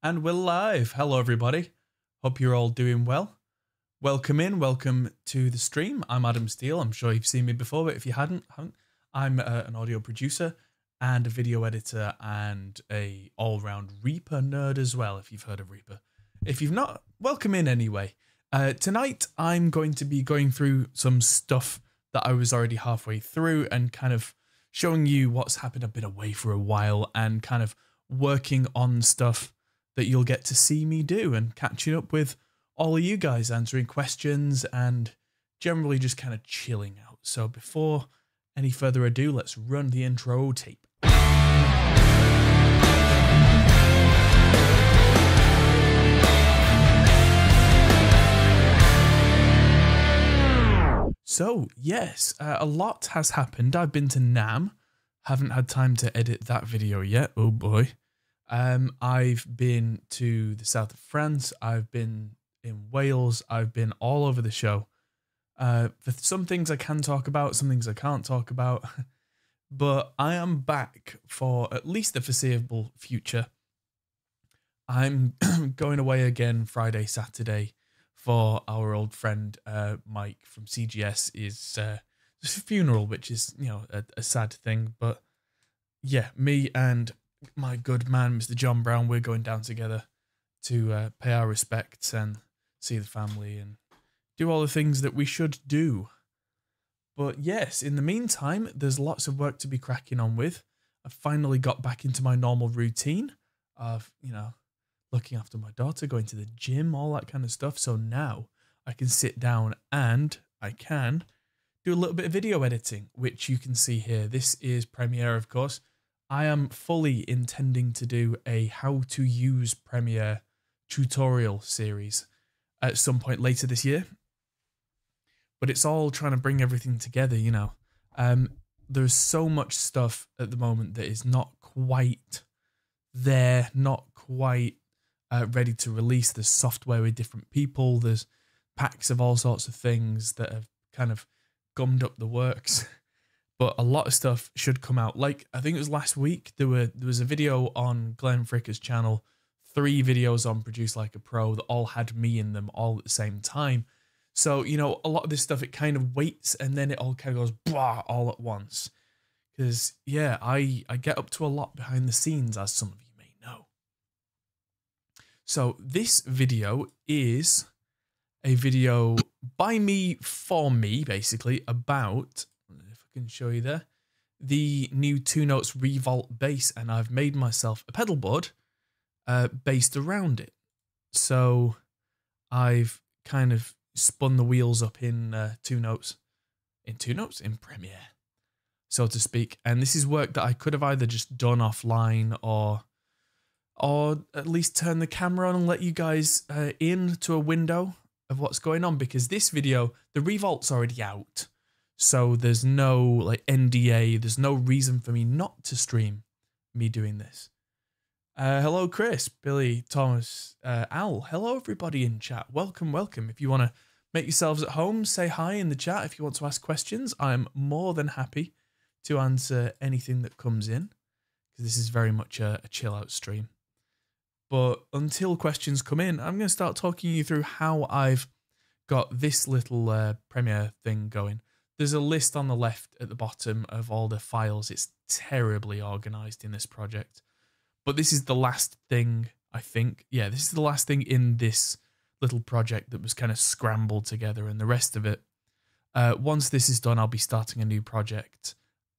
And we're live. Hello, everybody. Hope you're all doing well. Welcome in. Welcome to the stream. I'm Adam Steele. I'm sure you've seen me before, but if you haven't, I'm an audio producer and a video editor and a all-round Reaper nerd as well, if you've heard of Reaper. If you've not, welcome in anyway. Tonight, I'm going to be going through some stuff that I was already halfway through and kind of showing you what's happened. I've been away for a while and kind of working on stuff that you'll get to see me do and catching up with all of you guys, answering questions and generally just kind of chilling out. So before any further ado, let's run the intro tape. So yes, a lot has happened. I've been to NAM, haven't had time to edit that video yet. Oh boy. I've been to the south of France. I've been in Wales. I've been all over the show. For some things I can talk about, some things I can't talk about. But I am back for at least the foreseeable future. I'm going away again Friday, Saturday for our old friend Mike from CGS. Is just a funeral, which is, you know, a sad thing. But yeah, me and my good man, Mr. John Brown, we're going down together to pay our respects and see the family and do all the things that we should do. But yes, in the meantime, there's lots of work to be cracking on with. I've finally got back into my normal routine of, you know, looking after my daughter, going to the gym, all that kind of stuff. So now I can sit down and I can do a little bit of video editing, which you can see here. This is Premiere, of course. I am fully intending to do a how to use Premiere tutorial series at some point later this year. But it's all trying to bring everything together, you know. There's so much stuff at the moment that is not quite there, not quite ready to release. There's software with different people. There's packs of all sorts of things that have kind of gummed up the works. But a lot of stuff should come out. Like, I think it was last week, there was a video on Glenn Fricker's channel, 3 videos on Produce Like a Pro that all had me in them all at the same time. So, you know, a lot of this stuff, it kind of waits and then it all kind of goes blah all at once. Because, yeah, I get up to a lot behind the scenes, as some of you may know. So this video is a video by me, for me, basically, about, if I can show you there, the new 2 Notes Revolt bass, and I've made myself a pedal board based around it. So I've kind of spun the wheels up in 2 Notes, in Premiere, so to speak. And this is work that I could have either just done offline or at least turn the camera on and let you guys in to a window of what's going on, because this video, the Revolt's already out. So there's no like NDA, there's no reason for me not to stream me doing this. Hello, Chris, Billy, Thomas, Al. Hello, everybody in chat. Welcome, welcome. If you want to make yourselves at home, say hi in the chat. If you want to ask questions, I'm more than happy to answer anything that comes in, because this is very much a chill out stream. But until questions come in, I'm going to start talking you through how I've got this little Premiere thing going. There's a list on the left at the bottom of all the files. It's terribly organized in this project. But this is the last thing, I think. Yeah, this is the last thing in this little project that was kind of scrambled together, and the rest of it. Once this is done, I'll be starting a new project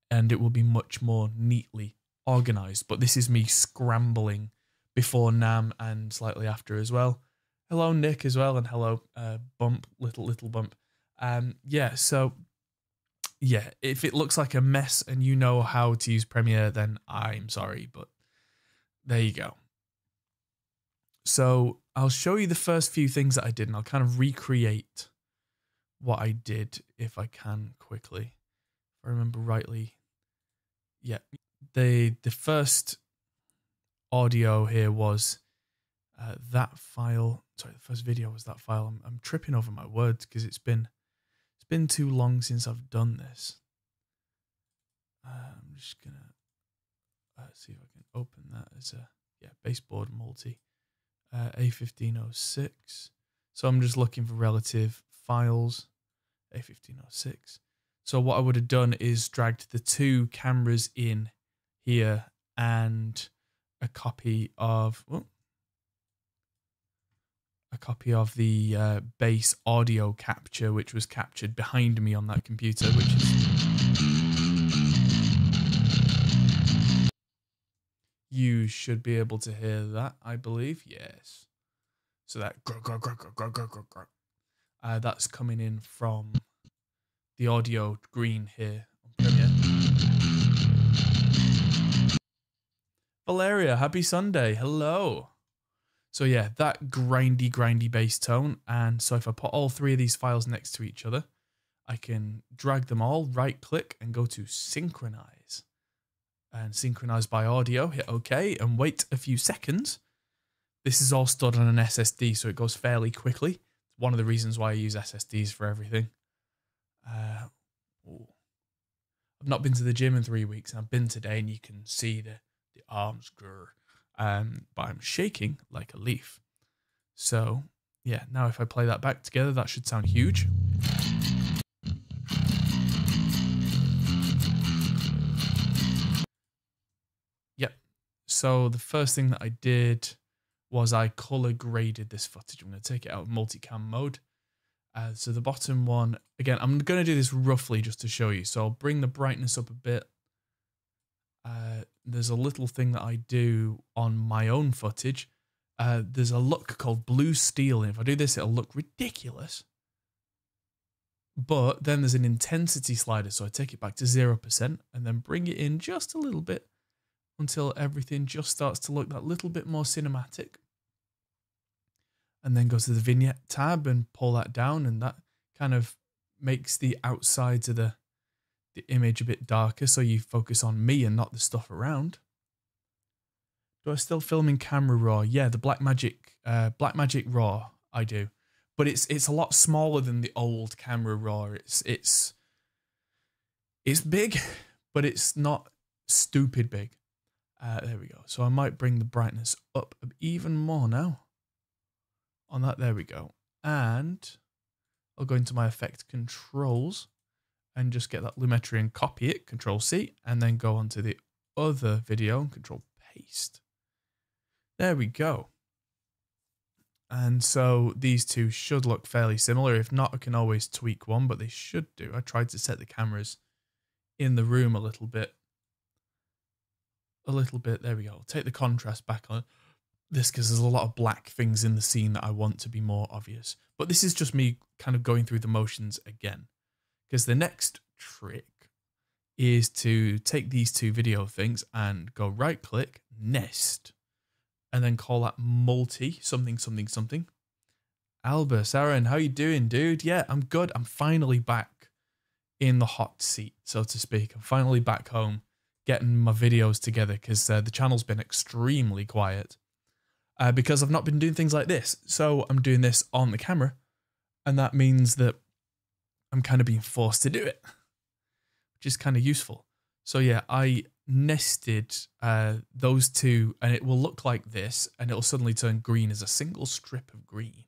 and it will be much more neatly organized. But this is me scrambling before NAM and slightly after as well. Hello, Nick, as well, and hello, Bump, little Bump. Yeah, so yeah, if it looks like a mess and you know how to use Premiere, then I'm sorry, but there you go. So I'll show you the first few things that I did, and I'll kind of recreate what I did if I can quickly. If I remember rightly. Yeah, the first audio here was that file. Sorry, the first video was that file. I'm tripping over my words because it's been too long since I've done this. I'm just gonna see if I can open that as a baseboard multi. A1506. So I'm just looking for relative files. A1506. So what I would have done is dragged the two cameras in here and a copy of the base audio capture, which was captured behind me on that computer, which is... You should be able to hear that, I believe. Yes. So that that's coming in from the audio green here on Premiere. Valeria, happy Sunday. Hello. So yeah, that grindy bass tone. And so if I put all three of these files next to each other, I can drag them all, right click and go to synchronize. And synchronize by audio, hit OK and wait a few seconds. This is all stored on an SSD, so it goes fairly quickly. One of the reasons why I use SSDs for everything. I've not been to the gym in 3 weeks, and I've been today, and you can see the arms grr. But I'm shaking like a leaf. So, yeah, now if I play that back together, that should sound huge. Yep. So the first thing that I did was I color graded this footage. I'm going to take it out of multicam mode. So the bottom one, again, I'm going to do this roughly just to show you. So I'll bring the brightness up a bit. There's a little thing that I do on my own footage. There's a look called blue steel. And if I do this, it'll look ridiculous. But then there's an intensity slider. So I take it back to 0% and then bring it in just a little bit until everything just starts to look that little bit more cinematic. And then go to the vignette tab and pull that down, and that kind of makes the outsides of the image a bit darker, so you focus on me and not the stuff around. Do I still film in Camera Raw? Yeah, the Blackmagic Raw I do, but it's a lot smaller than the old Camera Raw. It's big, but it's not stupid big. There we go. So I might bring the brightness up even more now. On that, there we go. And I'll go into my effect controls and just get that Lumetri and copy it, Control C, and then go onto the other video and Control Paste. There we go. And so these two should look fairly similar. If not, I can always tweak one, but they should do. I tried to set the cameras in the room a little bit. There we go. I'll take the contrast back on this because there's a lot of black things in the scene that I want to be more obvious. But this is just me kind of going through the motions again. Because the next trick is to take these two video things and go right click, nest, and then call that multi something. Albus, Aaron, how you doing, dude? Yeah, I'm good. I'm finally back in the hot seat, so to speak. I'm finally back home getting my videos together because the channel's been extremely quiet. Because I've not been doing things like this. So I'm doing this on the camera, and that means that I'm kind of being forced to do it, which is kind of useful. So yeah, I nested those two, and it will look like this, and it'll suddenly turn green as a single strip of green.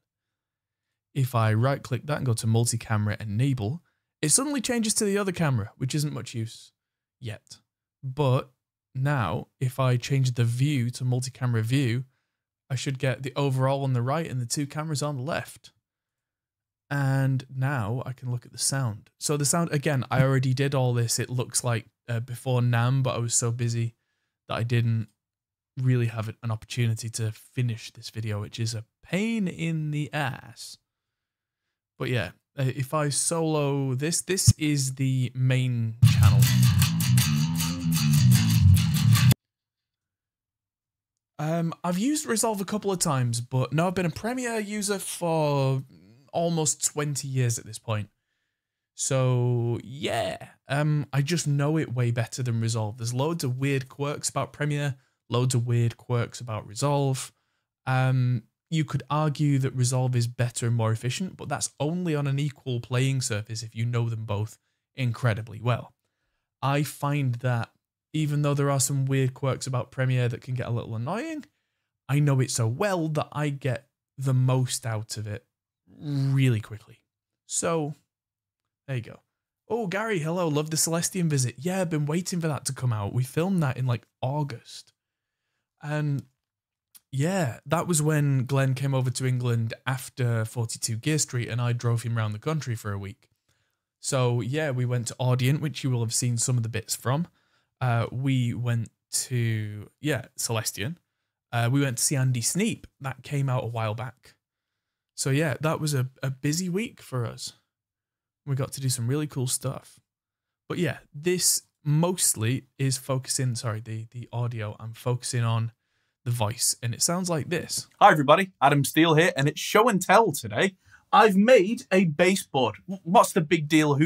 If I right click that and go to multi-camera enable, it suddenly changes to the other camera, which isn't much use yet. But now if I change the view to multi-camera view, I should get the overall on the right and the two cameras on the left. And now I can look at the sound. So the sound, again, I already did all this. It looks like before NAMM, but I was so busy that I didn't really have an opportunity to finish this video, which is a pain in the ass. But yeah, if I solo this is the main channel. I've used Resolve a couple of times, but no, I've been a Premiere user for almost 20 years at this point. So yeah, I just know it way better than Resolve. There's loads of weird quirks about Premiere, loads of weird quirks about Resolve. You could argue that Resolve is better and more efficient, but that's only on an equal playing surface if you know them both incredibly well. I find that even though there are some weird quirks about Premiere that can get a little annoying, I know it so well that I get the most out of it really quickly. So there you go. Oh, Gary, hello. Love the Celestian visit. Yeah, I've been waiting for that to come out. We filmed that in like August. And yeah, that was when Glenn came over to England after 42 Gear Street and I drove him around the country for a week. So yeah, we went to Audient, which you will have seen some of the bits from. We went to, Celestian. We went to see Andy Sneap. That came out a while back. So yeah, that was a busy week for us. We got to do some really cool stuff. But yeah, this mostly is focusing, the audio, I'm focusing on the voice, and it sounds like this. Hi everybody, Adam Steele here, and it's show and tell today. I've made a baseboard. What's the big deal?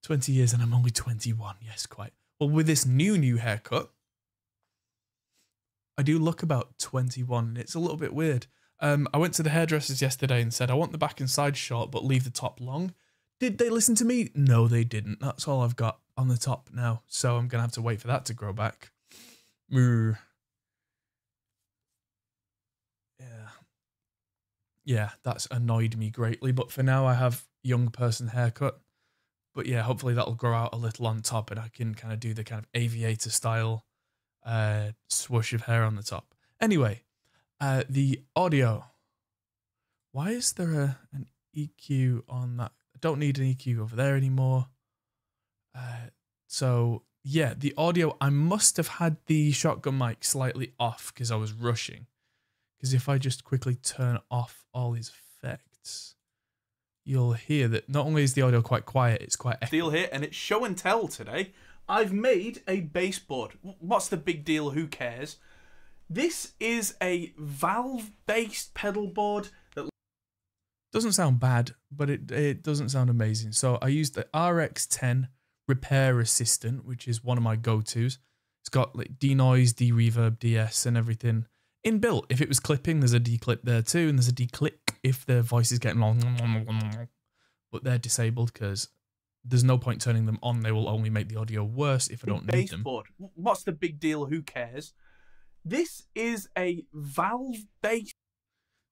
20 years and I'm only 21. Yes, quite. Well, with this new haircut, I do look about 21. It's a little bit weird. I went to the hairdressers yesterday and said, I want the back and side short, but leave the top long. Did they listen to me? No, they didn't. That's all I've got on the top now. So I'm going to have to wait for that to grow back. Yeah, that's annoyed me greatly. But for now, I have young person haircut. But yeah, hopefully that'll grow out a little on top and I can kind of do the kind of aviator style swoosh of hair on the top. Anyway, the audio. Why is there an EQ on that? I don't need an EQ over there anymore. So yeah, the audio, I must have had the shotgun mic slightly off because I was rushing. Because if I just quickly turn off all these effects, you'll hear that not only is the audio quite quiet, it's quite Steele here, and it's show and tell today. I've made a baseboard. What's the big deal? Who cares? This is a valve-based pedal board that doesn't sound bad, but it doesn't sound amazing. So I used the RX10 Repair Assistant, which is one of my go-tos. It's got like denoise, de-reverb, DS, and everything inbuilt. If it was clipping, there's a declip there too, and there's a declick if the voice is getting long. But they're disabled because there's no point turning them on. They will only make the audio worse if I don't need them. What's the big deal? Who cares? This is a valve-based.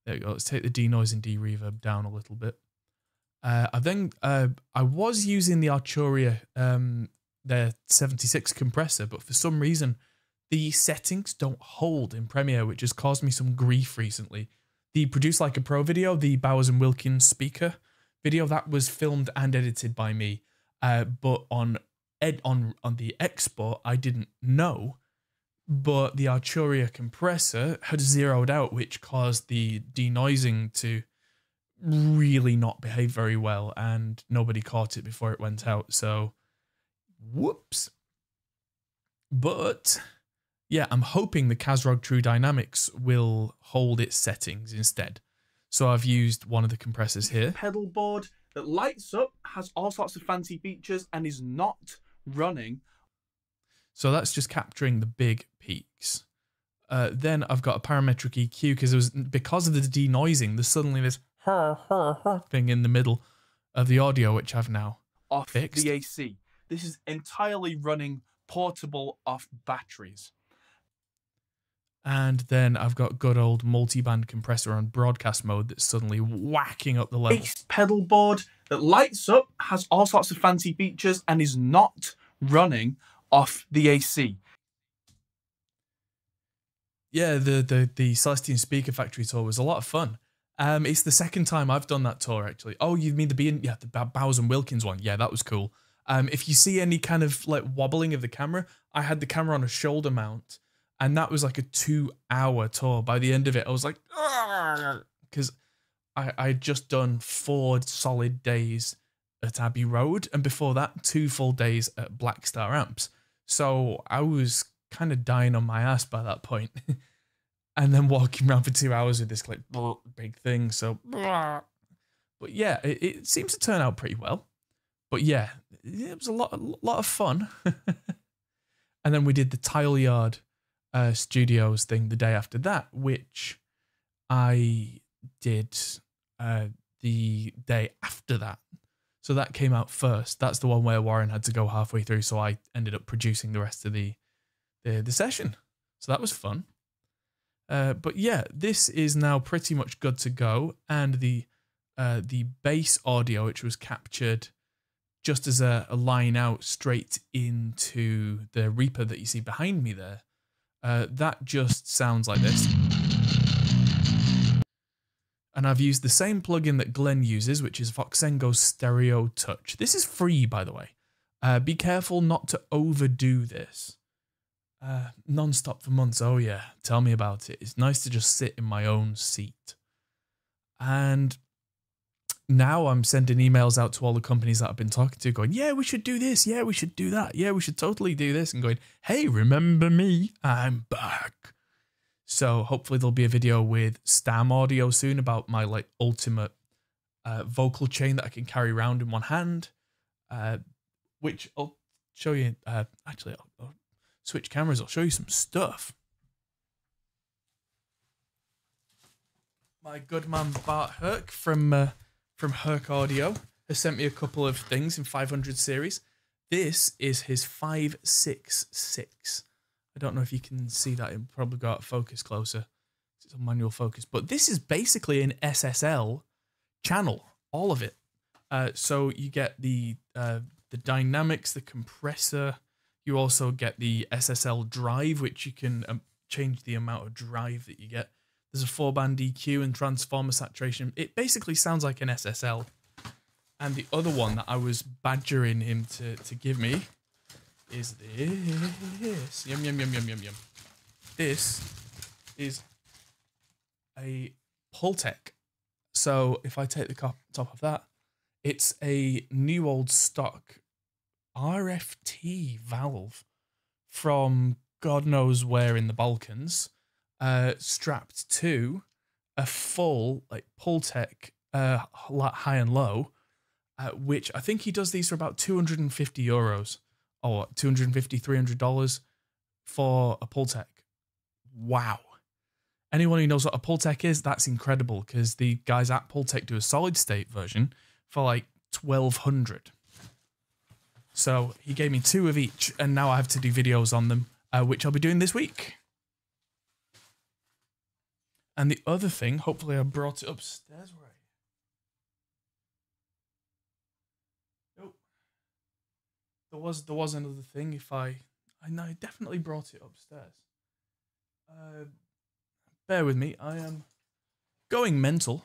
There we go. Let's take the denoise and de-reverb down a little bit. I was using the Arturia, their 76 compressor, but for some reason, the settings don't hold in Premiere, which has caused me some grief recently. The Produce Like a Pro video, the Bowers and Wilkins speaker video, that was filmed and edited by me, but on the export, I didn't know. But the Arturia compressor had zeroed out, which caused the denoising to really not behave very well, and nobody caught it before it went out. So, whoops. But yeah, I'm hoping the Kazrog True Dynamics will hold its settings instead. So I've used one of the compressors here. Pedal board that lights up, has all sorts of fancy features, and is not running. So that's just capturing the big peaks. Then I've got a parametric EQ because of the denoising, there's suddenly this thing in the middle of the audio, which I've now fixed. The AC. This is entirely running portable off batteries. And then I've got good old multi-band compressor on broadcast mode that's suddenly whacking up the level. Pedal board that lights up, has all sorts of fancy features, and is not running off the AC. Yeah, the Celestian Speaker Factory tour was a lot of fun. It's the second time I've done that tour, actually. Oh, you mean the Bowers and Wilkins one? Yeah, that was cool. If you see any kind of like wobbling of the camera, I had the camera on a shoulder mount, and that was like a 2-hour tour. By the end of it, I was like, because I'd just done 4 solid days at Abbey Road, and before that, 2 full days at Black Star Amps. So I was kind of dying on my ass by that point. And then walking around for 2 hours with this like big thing. So, but yeah, it seems to turn out pretty well. But yeah, it was a lot of fun. And then we did the Tile Yard Studios thing the day after that, which I did the day after that. So that came out first. That's the one where Warren had to go halfway through, so I ended up producing the rest of the session. So that was fun. But yeah, this is now pretty much good to go. And the bass audio, which was captured just as a line out straight into the Reaper that you see behind me there, that just sounds like this. And I've used the same plugin that Glenn uses, which is Voxengo Stereo Touch. This is free, by the way. Be careful not to overdo this. Non-stop for months. Oh yeah, tell me about it. It's nice to just sit in my own seat. And now I'm sending emails out to all the companies that I've been talking to going, yeah, we should do this. Yeah, we should do that. Yeah, we should totally do this. And going, hey, remember me? I'm back. So hopefully there'll be a video with Stam audio soon about my like ultimate vocal chain that I can carry around in one hand, which I'll show you. Actually, I'll switch cameras. I'll show you some stuff. My good man Bart Herc from Herc Audio has sent me a couple of things in 500 series. This is his 566. I don't know if you can see that. It'll probably go out of focus closer. It's a manual focus. But this is basically an SSL channel, all of it. So you get the dynamics, the compressor. You also get the SSL drive, which you can change the amount of drive that you get. There's a 4-band EQ and transformer saturation. It basically sounds like an SSL. And the other one that I was badgering him to give me is this. Yum, yum, yum, yum, yum, yum. This is a Pultec. So if I take the top of that, it's a new old stock RFT valve from God knows where in the Balkans, strapped to a full like Pultec high and low, which I think he does these for about 250 euros. Or $250, $300 for a Pultec. Wow. Anyone who knows what a Pultec is, that's incredible because the guys at Pultec do a solid state version for like 1200. So he gave me 2 of each and now I have to do videos on them, which I'll be doing this week. And the other thing, hopefully I brought it upstairs right. There was another thing. If I know I definitely brought it upstairs. Bear with me. I am going mental.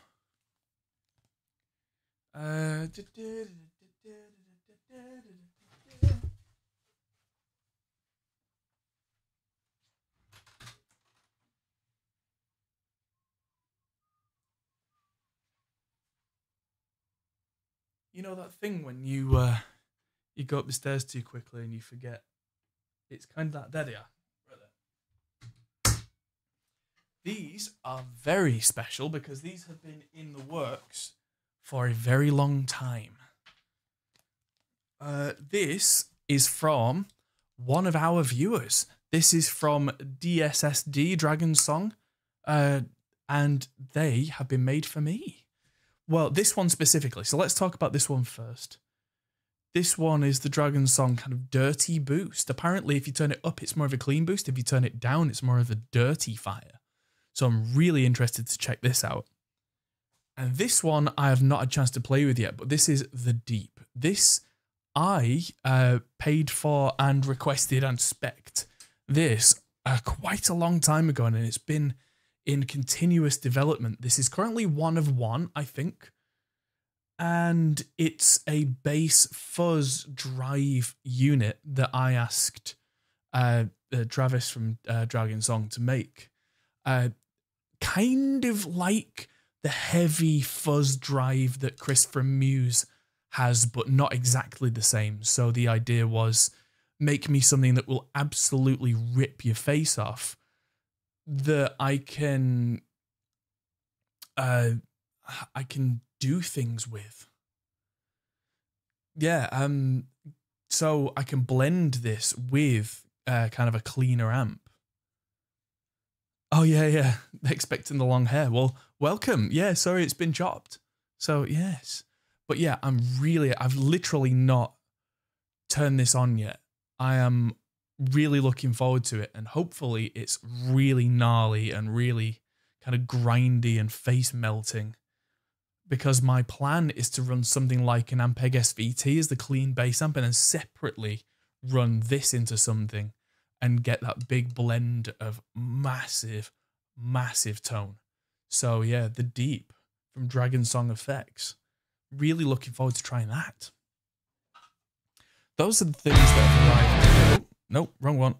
You know that thing when you go up the stairs too quickly and you forget. It's kind of that. There they are. Right there. These are very special because these have been in the works for a very long time. This is from one of our viewers. This is from DSSD, Dragon Song. And they have been made for me. Well, this one specifically. So let's talk about this one first. This one is the Dragon Song kind of dirty boost. Apparently, if you turn it up, it's more of a clean boost. If you turn it down, it's more of a dirty fire. So I'm really interested to check this out. And this one I have not had a chance to play with yet, but this is the Deep. This I paid for and requested and spec'd this quite a long time ago, and it's been in continuous development. This is currently 1 of 1, I think. And it's a bass fuzz drive unit that I asked Travis from Dragon Song to make. Kind of like the heavy fuzz drive that Chris from Muse has, but not exactly the same. So the idea was, make me something that will absolutely rip your face off, that I can do things with. Yeah, so I can blend this with kind of a cleaner amp. Oh yeah, expecting the long hair. Well, welcome. Yeah, sorry it's been chopped. So yes. But yeah, I've literally not turned this on yet. I am really looking forward to it, and hopefully it's really gnarly and really kind of grindy and face melting, because my plan is to run something like an Ampeg SVT as the clean bass amp and then separately run this into something and get that big blend of massive, massive tone. So yeah, the Deep from Dragon Song Effects. Really looking forward to trying that. Those are the things that have arrived. Oh, no, wrong one.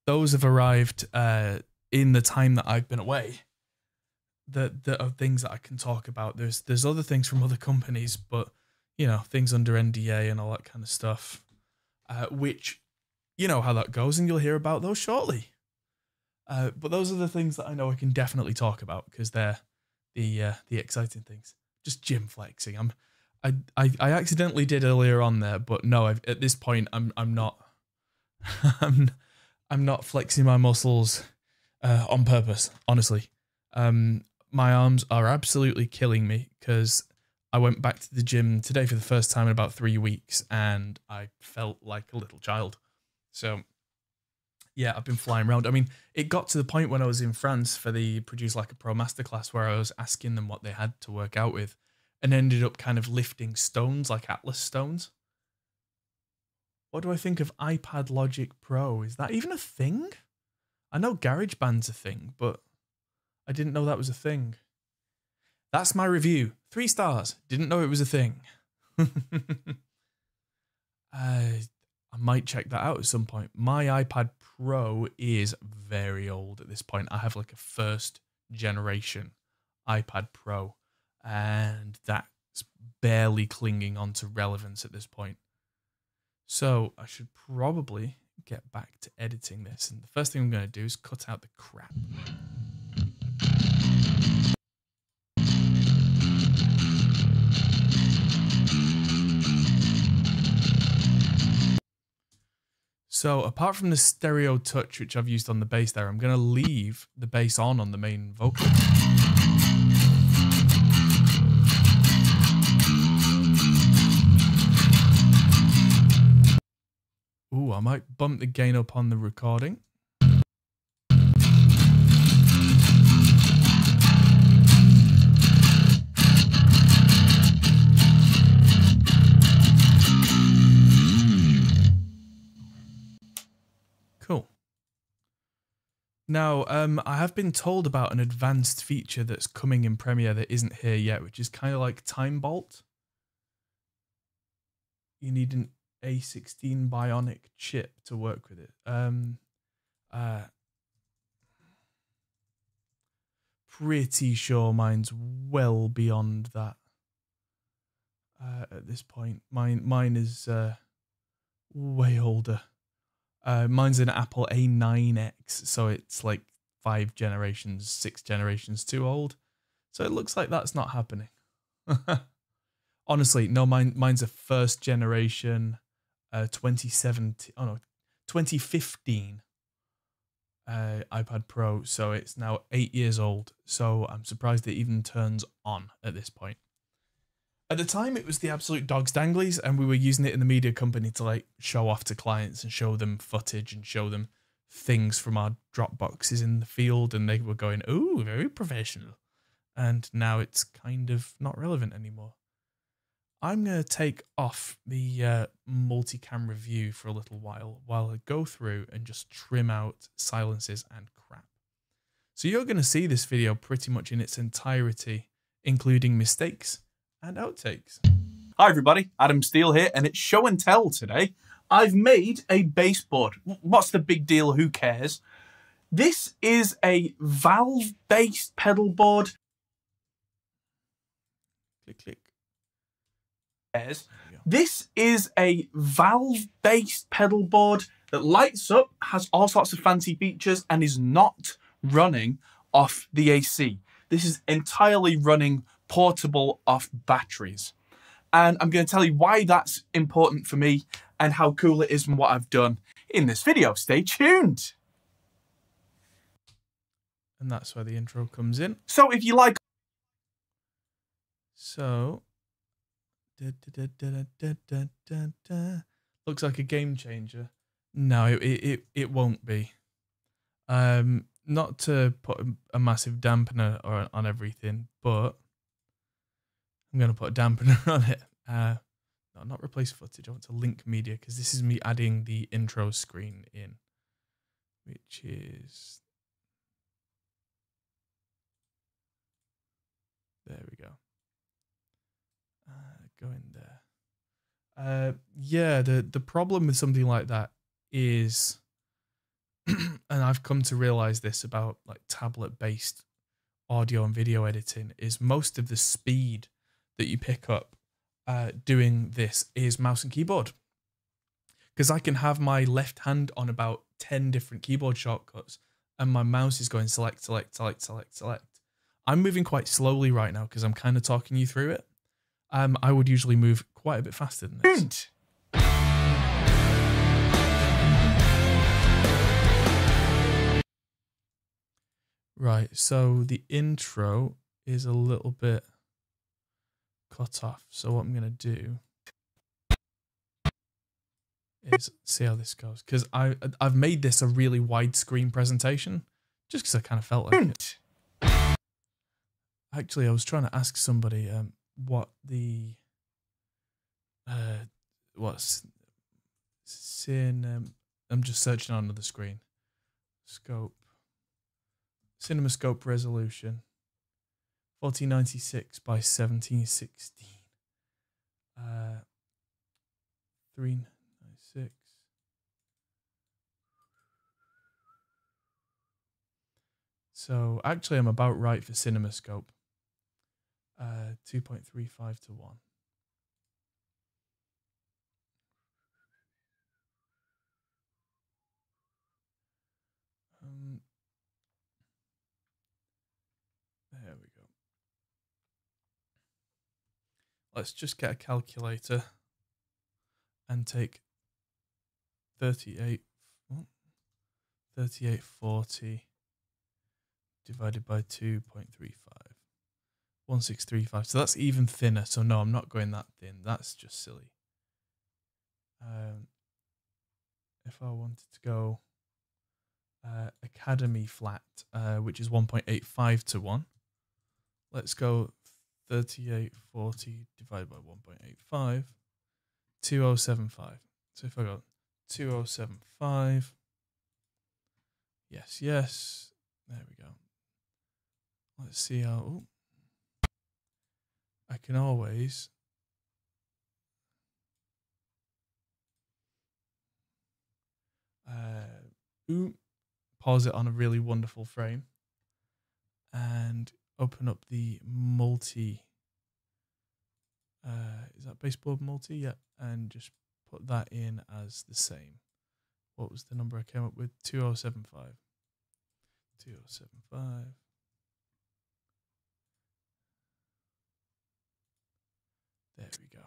Those have arrived in the time that I've been away. That are things that I can talk about. There's other things from other companies, but you know, things under NDA and all that kind of stuff, which you know how that goes, and you'll hear about those shortly. But those are the things that I know I can definitely talk about because they're the exciting things. Just gym flexing. I accidentally did earlier on there, but no, at this point I'm not I'm not flexing my muscles on purpose. Honestly, my arms are absolutely killing me because I went back to the gym today for the first time in about 3 weeks, and I felt like a little child. So yeah, I've been flying around. I mean, it got to the point when I was in France for the Produce Like a Pro masterclass where I was asking them what they had to work out with and ended up kind of lifting stones like Atlas stones. What do I think of iPad Logic Pro? Is that even a thing? I know GarageBand's a thing, but I didn't know that was a thing. That's my review. 3 stars. Didn't know it was a thing. I might check that out at some point. My iPad Pro is very old at this point. I have like a first generation iPad Pro, and that's barely clinging on to relevance at this point. So I should probably get back to editing this. And the first thing I'm going to do is cut out the crap. So apart from the stereo touch, which I've used on the bass there, I'm going to leave the bass on the main vocal. Ooh, I might bump the gain up on the recording. Cool. Now, I have been told about an advanced feature that's coming in Premiere that isn't here yet, which is kind of like Time Bolt. You need an A16 Bionic chip to work with it. Pretty sure mine's well beyond that at this point. Mine is way older. Mine's an Apple A9X, so it's like 5 generations, 6 generations too old. So it looks like that's not happening. Honestly, no, mine's a first generation 2015 iPad Pro, so it's now 8 years old. So I'm surprised it even turns on at this point. At the time, it was the absolute dogs danglies, and we were using it in the media company to like show off to clients and show them footage and show them things from our drop boxes in the field, and they were going, "Ooh, very professional." And now it's kind of not relevant anymore. I'm going to take off the multi-camera view for a little while I go through and just trim out silences and crap. So you're going to see this video pretty much in its entirety, including mistakes and outtakes. Hi everybody, Adam Steele here, and it's show and tell today. I've made a baseboard. What's the big deal? Who cares? This is a valve-based pedal board. Click, click. This is a valve-based pedal board that lights up, has all sorts of fancy features, and is not running off the AC. This is entirely running portable off batteries. And I'm going to tell you why that's important for me and how cool it is and what I've done in this video. Stay tuned. And that's where the intro comes in. So if you like... So... looks like a game changer. No, it won't be. Not to put a massive dampener on everything, but I'm going to put a dampener on it. No, not replace footage. I want to link media because this is me adding the intro screen in, which is... There we go. Go in there. Yeah, the problem with something like that is, and I've come to realize this about like tablet-based audio and video editing, is most of the speed that you pick up doing this is mouse and keyboard. Because I can have my left hand on about 10 different keyboard shortcuts and my mouse is going select, select, select, select, select. I'm moving quite slowly right now because I'm kind of talking you through it. I would usually move quite a bit faster than this. Right, so the intro is a little bit cut off. So what I'm going to do is see how this goes. Because I've made this a really widescreen presentation just because I kind of felt like it. Actually, I was trying to ask somebody what the... what's... I'm just searching on another screen. Scope. CinemaScope resolution. 1496 by 1716. 396. So actually I'm about right for CinemaScope. 2.35 to 1. There we go. Let's just get a calculator and take 3840 divided by 2.35. 1635. So that's even thinner. So no, I'm not going that thin. That's just silly. If I wanted to go Academy flat, which is 1.85 to 1. Let's go 3840 divided by 1.85. 2075. So if I go 2075. Yes, yes. There we go. Let's see how... Ooh. I can always... pause it on a really wonderful frame and open up the multi... is that baseboard multi? Yeah. And just put that in as the same. What was the number I came up with? 2075. 2075. There we go.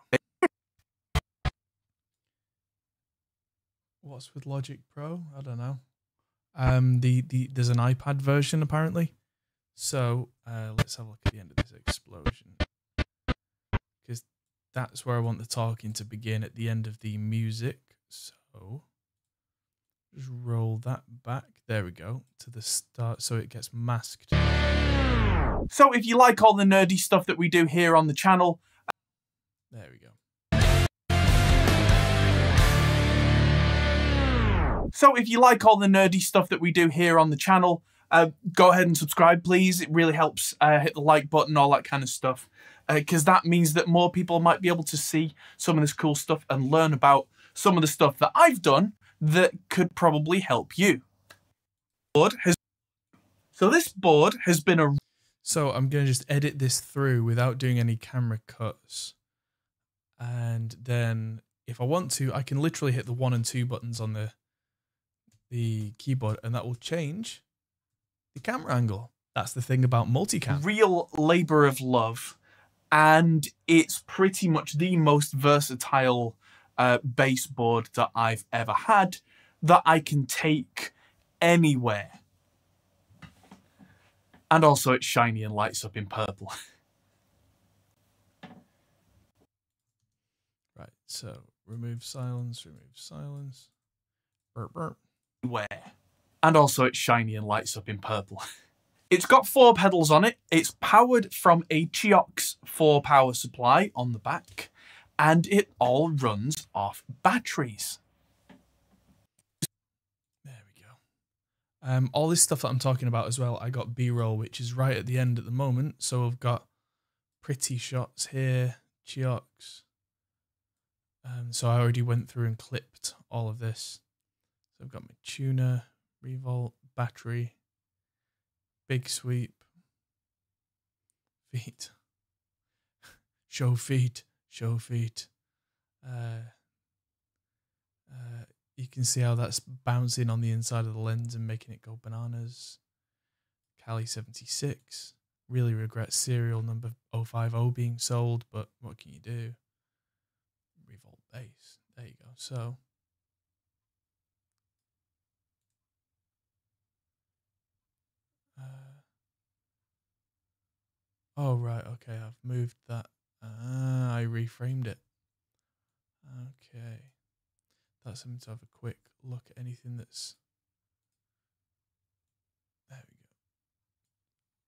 What's with Logic Pro? I don't know. There's an iPad version apparently. So let's have a look at the end of this explosion. Because that's where I want the talking to begin, at the end of the music. So just roll that back. There we go. To the start, so it gets masked. So if you like all the nerdy stuff that we do here on the channel... There we go. So if you like all the nerdy stuff that we do here on the channel, go ahead and subscribe, please. It really helps. Hit the like button, all that kind of stuff. Because that means that more people might be able to see some of this cool stuff and learn about some of the stuff that I've done that could probably help you. So this board has been a... So I'm going to just edit this through without doing any camera cuts. And then if I want to, I can literally hit the 1 and 2 buttons on the keyboard and that will change the camera angle. That's the thing about multicam. Real labor of love. And it's pretty much the most versatile baseboard that I've ever had that I can take anywhere. And also it's shiny and lights up in purple. Right, so remove silence, remove silence. wear. And also it's shiny and lights up in purple. It's got 4 pedals on it. It's powered from a Chiox 4 power supply on the back. And it all runs off batteries. There we go. All this stuff that I'm talking about as well, I got B-roll, which is right at the end at the moment. So I've got pretty shots here, Chiox. So I already went through and clipped all of this. So I've got my tuner, revolt, battery, big sweep, feet, show feet, show feet. You can see how that's bouncing on the inside of the lens and making it go bananas. Cali 76. Really regret serial number 050 being sold, but what can you do? Revolt base. There you go. So oh right, okay, I've moved that. I reframed it. Okay. That's something to have a quick look at anything that's... There we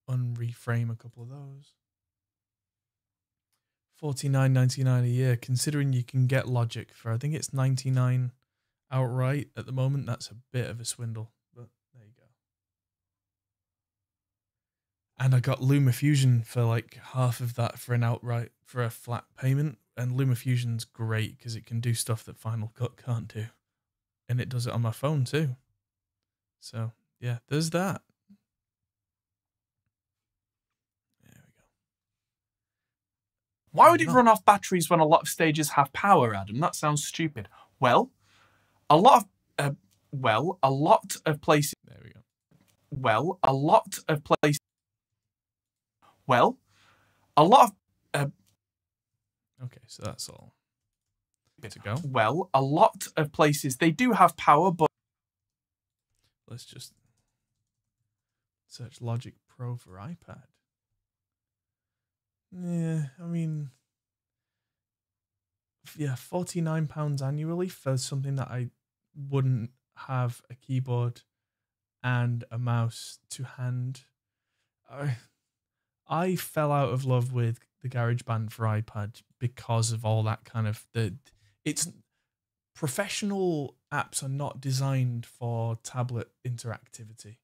go. Unreframe a couple of those. $49.99 a year, considering you can get Logic for, I think it's $99 outright at the moment. That's a bit of a swindle, but there you go. And I got LumaFusion for like half of that for an outright, for a flat payment. And LumaFusion's great because it can do stuff that Final Cut can't do. And it does it on my phone too. So, yeah, there's that. There we go. Why would it run off batteries when a lot of stages have power, Adam? That sounds stupid. Well, a lot of places... There we go. Well, a lot of places... Well, a lot of... Okay, so that's all to go. Well, a lot of places, they do have power, but... Let's just search Logic Pro for iPad. Yeah, I mean... Yeah, £49 annually for something that I wouldn't have a keyboard and a mouse to hand. I fell out of love with the GarageBand for iPad because of all that kind of it's professional apps are not designed for tablet interactivity.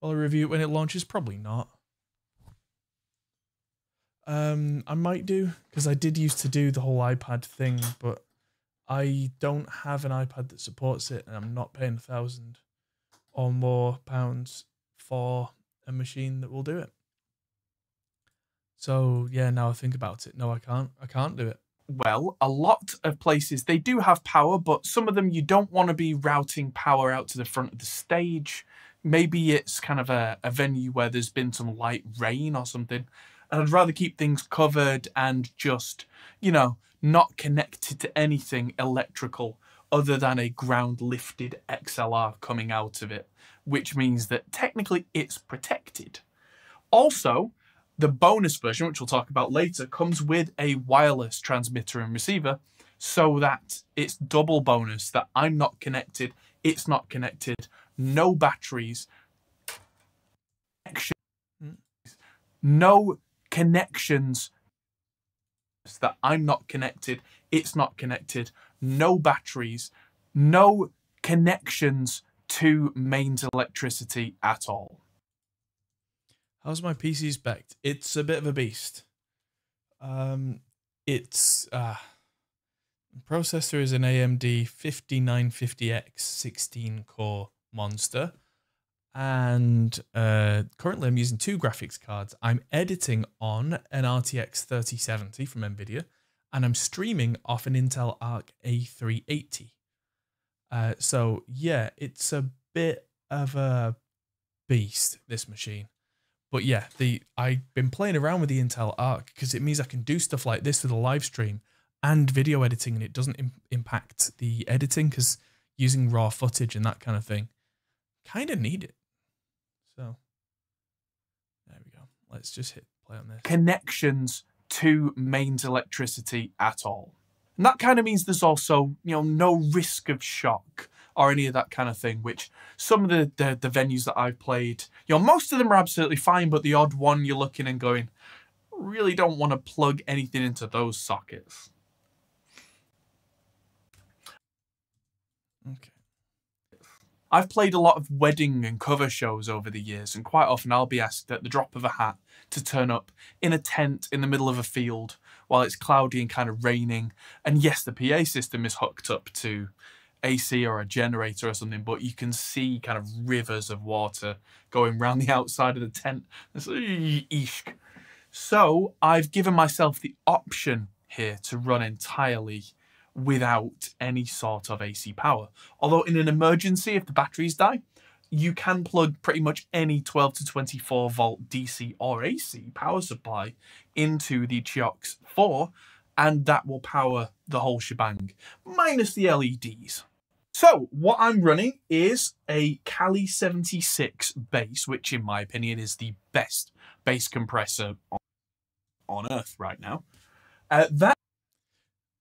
Will I review it when it launches? Probably not. I might do, because I did used to do the whole iPad thing, but I don't have an iPad that supports it, and I'm not paying £1,000 or more for a machine that will do it. So yeah, now I think about it, no, I can't do it. Well, a lot of places, they do have power, but some of them you don't want to be routing power out to the front of the stage. Maybe it's kind of a venue where there's been some light rain or something. And I'd rather keep things covered and just, you know, not connected to anything electrical other than a ground-lifted XLR coming out of it, which means that technically it's protected. Also, the bonus version, which we'll talk about later, comes with a wireless transmitter and receiver, so that it's double bonus that I'm not connected, it's not connected, no batteries, no connections, that I'm not connected, it's not connected, no batteries, no connections to mains electricity at all. How's my PC spec'd? It's a bit of a beast. Its processor is an AMD 5950X 16-core monster. And currently I'm using 2 graphics cards. I'm editing on an RTX 3070 from NVIDIA, and I'm streaming off an Intel Arc A380. So yeah, it's a bit of a beast, this machine. But yeah, I've been playing around with the Intel Arc because it means I can do stuff like this with a live stream and video editing, and it doesn't impact the editing, because using raw footage and that kind of thing, kind of need it. So there we go. Let's just hit play on this. Connections to mains electricity at all. And that kind of means there's also, you know, no risk of shock or any of that kind of thing, which some of the venues that I've played, most of them are absolutely fine, but the odd one you're looking and going, really don't want to plug anything into those sockets. Okay. I've played a lot of wedding and cover shows over the years, and quite often I'll be asked at the drop of a hat to turn up in a tent in the middle of a field while it's cloudy and kind of raining. And yes, the PA system is hooked up to AC or a generator or something, but you can see kind of rivers of water going round the outside of the tent. It's eesh. So I've given myself the option here to run entirely without any sort of AC power. Although in an emergency, if the batteries die, you can plug pretty much any 12 to 24 volt DC or AC power supply into the Chiox 4, and that will power the whole shebang, minus the LEDs. So what I'm running is a Kali 76 bass, which in my opinion is the best bass compressor on earth right now. That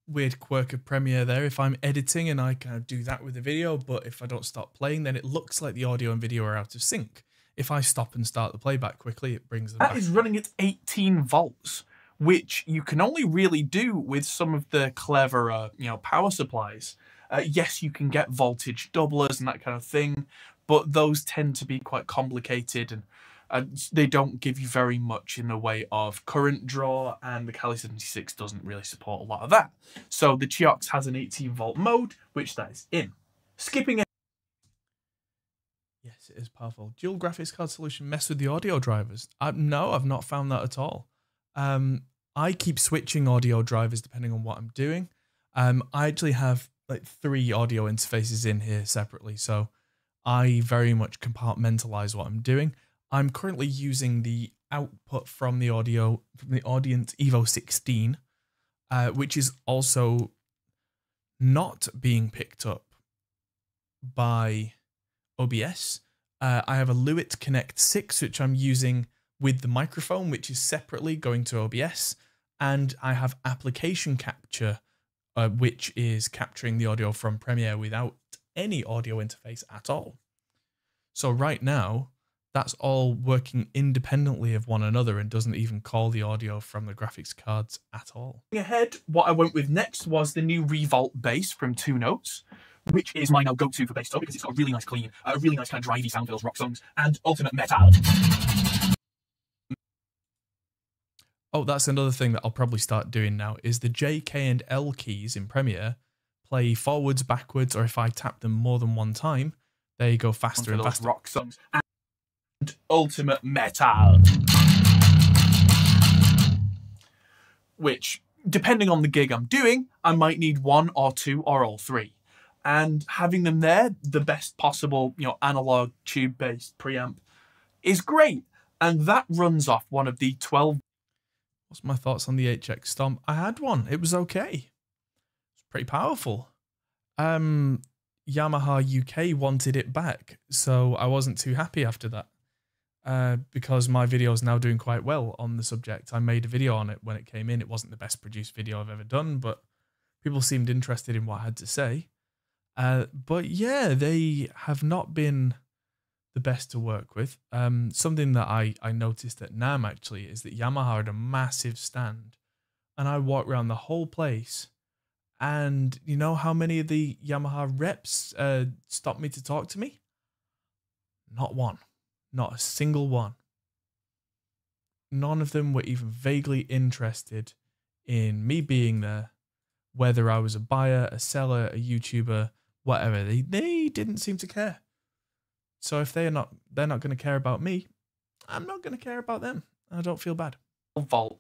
Weird quirk of Premiere there. If I'm editing and I kind of do that with the video, but if I don't stop playing, then it looks like the audio and video are out of sync. If I stop and start the playback quickly, it brings them back. That is running at 18 volts, which you can only really do with some of the cleverer, power supplies. Yes, you can get voltage doublers and that kind of thing, but those tend to be quite complicated and they don't give you very much in the way of current draw, and the Kali 76 doesn't really support a lot of that. So the Chiox has an 18 volt mode, which that is in. Skipping it. Yes, it is powerful. Dual graphics card solution mess with the audio drivers? No, I've not found that at all. I keep switching audio drivers depending on what I'm doing. I actually have like 3 audio interfaces in here separately, so I very much compartmentalize what I'm doing. I'm currently using the output from the Audient Evo 16, which is also not being picked up by OBS. I have a Lewitt Connect 6, which I'm using with the microphone, which is separately going to OBS, and I have application capture, which is capturing the audio from Premiere without any audio interface at all. So right now, that's all working independently of one another and doesn't even call the audio from the graphics cards at all. Ahead, what I went with next was the new Revolt bass from 2 Notes, which is my now go-to for bass tone because it's got a really nice clean, a really nice kind of drivey sound for those rock songs, and ultimate metal. Oh, that's another thing that I'll probably start doing now, is the J, K, and L keys in Premiere play forwards, backwards, or if I tap them more than one time, they go faster and faster. Rock songs and ultimate metal. Which, depending on the gig I'm doing, I might need 1 or 2 or all 3. And having them there, the best possible, analog tube-based preamp, is great. And that runs off one of the 12. What's my thoughts on the HX Stomp? I had one. It was okay. It's pretty powerful. Yamaha UK wanted it back, so I wasn't too happy after that. Because my video is now doing quite well on the subject. I made a video on it when it came in. It wasn't the best produced video I've ever done, but people seemed interested in what I had to say. But yeah, they have not been the best to work with. Something that I noticed at NAMM actually is that Yamaha had a massive stand, and I walked around the whole place, and you know how many of the Yamaha reps stopped me to talk to me? Not one. Not a single one. None of them were even vaguely interested in me being there, whether I was a buyer, a seller, a YouTuber, whatever. They didn't seem to care. So if they're not going to care about me, I'm not going to care about them. I don't feel bad. Volt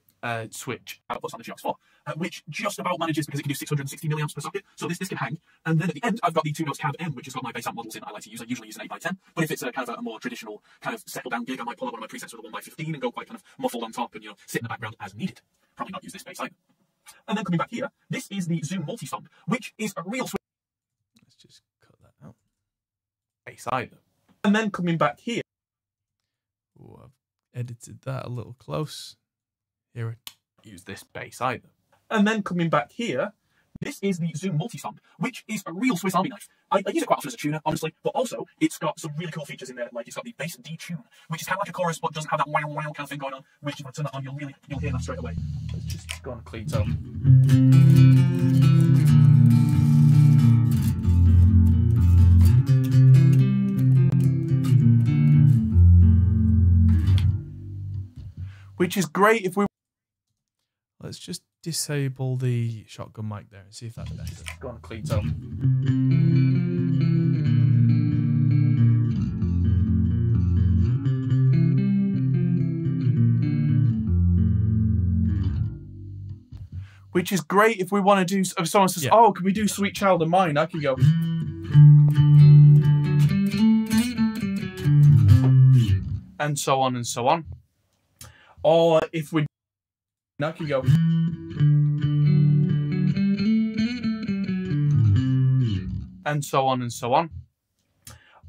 switch outputs on the Chiox 4, which just about manages because it can do 660 milliamps per socket. So this can hang. And then at the end, I've got the 2 Notes Cab M, which has got my bass amp models in. I like to use. I usually use an 8x10. But if it's a kind of a more traditional kind of settle down gig, I might pull out one of my presets with a 1x15 and go quite kind of muffled on top and sit in the background as needed. Probably not use this bass either. And then coming back here, this is the Zoom multi-stomp, which is a real switch. Let's just cut that out. Bass either. And then coming back here. Ooh, I've edited that a little close. Here it. Use this bass either. And then coming back here, This is the Zoom Multi-Stomp, which is a real Swiss Army knife. I use it quite often as a tuner, honestly, but also it's got some really cool features in there, like it's got the bass detune, which is kind of like a chorus, but doesn't have that wow wow kind of thing going on, which if I turn that on, you'll hear that straight away. Let's just go on a clean tone. Which is great if we... Let's just disable the shotgun mic there and see if that's better. Go on a clean tone. Which is great if we want to do... If someone says, oh, can we do Sweet Child of Mine? I can go... And so on and so on. Or if we... I can go... And so on and so on.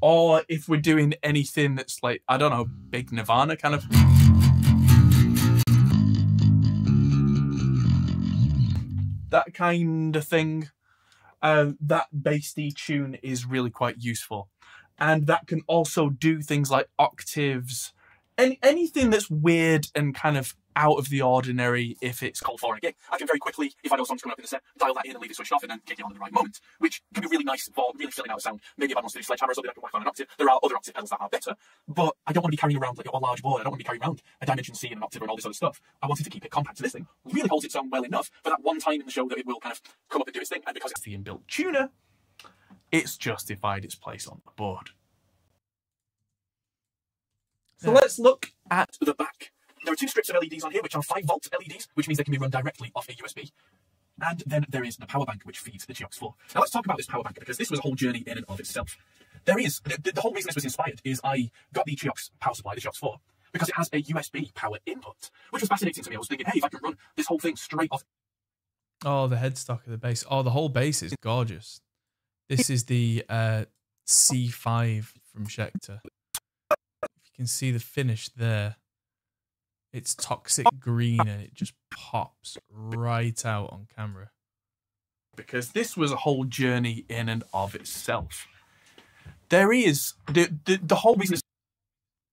Or if we're doing anything that's like, I don't know, big Nirvana kind of... That kind of thing. That bass detune is really quite useful. And that can also do things like octaves, and anything that's weird and kind of out of the ordinary if it's called for in a gig. I can very quickly, if I know something's coming up in the set, dial that in and leave it switched off and then kick it on at the right moment, which can be really nice for really filling out a sound. Maybe if I want to do sledgehammer or something, I can whack on an octave. There are other octave pedals that are better, but I don't want to be carrying around like a large board. I don't want to be carrying around a Dimension C and an octave and all this other stuff. I wanted to keep it compact. So this thing really holds its own well enough for that one time in the show that it will kind of come up and do its thing, and because it's the inbuilt tuner, it's justified its place on the board. So let's look at the back. There are two strips of LEDs on here, which are 5-volt LEDs, which means they can be run directly off a USB. And then there is the power bank, which feeds the GX4. Now let's talk about this power bank, because this was a whole journey in and of itself. There is, the whole reason this was inspired is I got the GX power supply, the GX4, because it has a USB power input, which was fascinating to me. I was thinking, hey, if I can run this whole thing straight off... Oh, the headstock of the bass. Oh, the whole bass is gorgeous. This is the C5 from Schecter. You can see the finish there. It's toxic green and it just pops right out on camera. Because this was a whole journey in and of itself. There is the whole reason.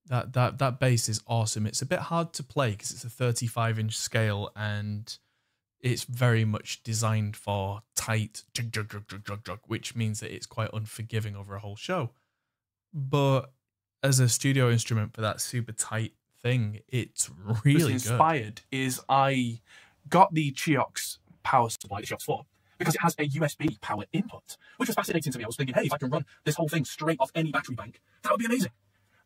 That bass is awesome. It's a bit hard to play because it's a 35-inch scale and it's very much designed for tight, which means that it's quite unforgiving over a whole show. But as a studio instrument for that super tight thing, it's really inspired good. Is I got the GX power supply, the GX4, because it has a USB power input, which was fascinating to me. I was thinking, hey, if I can run this whole thing straight off any battery bank, that would be amazing.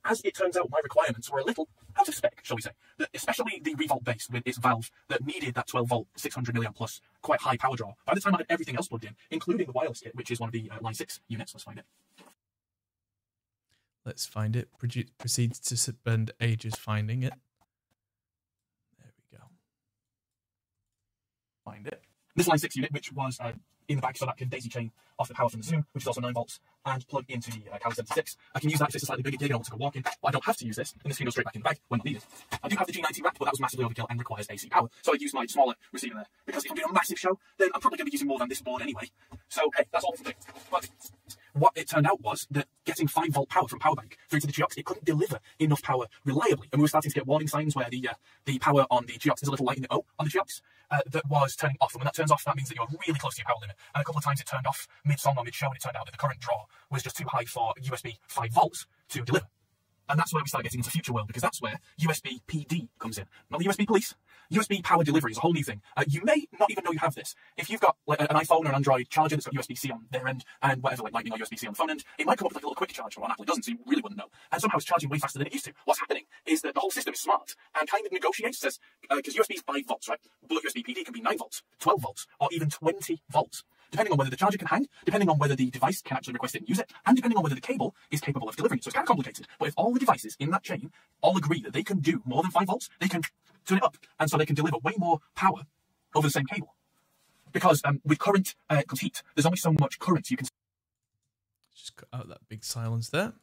As it turns out, my requirements were a little out of spec, shall we say. Especially the Revolt bass with its valve that needed that 12-volt, 600 milliamp plus, quite high power draw. By the time I had everything else plugged in, including the wireless kit, which is one of the Line 6 units, let's find it. Let's find it. Proceeds to spend ages finding it. There we go. Find it. This Line 6 unit, which was in the back, so that can daisy chain off the power from the Zoom, which is also 9 volts, and plug into the Cali 76. I can use that if it's a slightly bigger gig and I want to go walking, but I don't have to use this, and this can go straight back in the bag when not needed. I do have the G90 rack, but that was massively overkill and requires AC power, so I use my smaller receiver there, because if I'm doing a massive show, then I'm probably going to be using more than this board anyway. So, hey, that's all we can do. But what it turned out was that getting 5-volt power from power bank through to the GX, it couldn't deliver enough power reliably, and we were starting to get warning signs where the power on the GX, there's a little light in the O on the GX, that was turning off, and when that turns off, that means that you're really close to your power limit. And a couple of times it turned off mid-song or mid-show, and it turned out that the current draw was just too high for USB 5 volts to deliver. And that's where we start getting into future world, because that's where USB PD comes in. Not the USB police. USB power delivery is a whole new thing. You may not even know you have this. If you've got like, an iPhone or an Android charger that's got USB-C on their end, and whatever, like Lightning or USB-C on the phone end, it might come up with like a little quick charge, or on Apple it doesn't, so you really wouldn't know. And somehow it's charging way faster than it used to. What's happening is that the whole system is smart, and kind of negotiates, says, because USB is 5 volts, right? But USB PD can be 9 volts, 12 volts, or even 20 volts. Depending on whether the charger can hang, depending on whether the device can actually request it and use it, and depending on whether the cable is capable of delivering it. So it's kind of complicated. But if all the devices in that chain all agree that they can do more than 5 volts, they can turn it up. And so they can deliver way more power over the same cable. Because with current comes heat, there's only so much current you can... Just cut out that big silence there.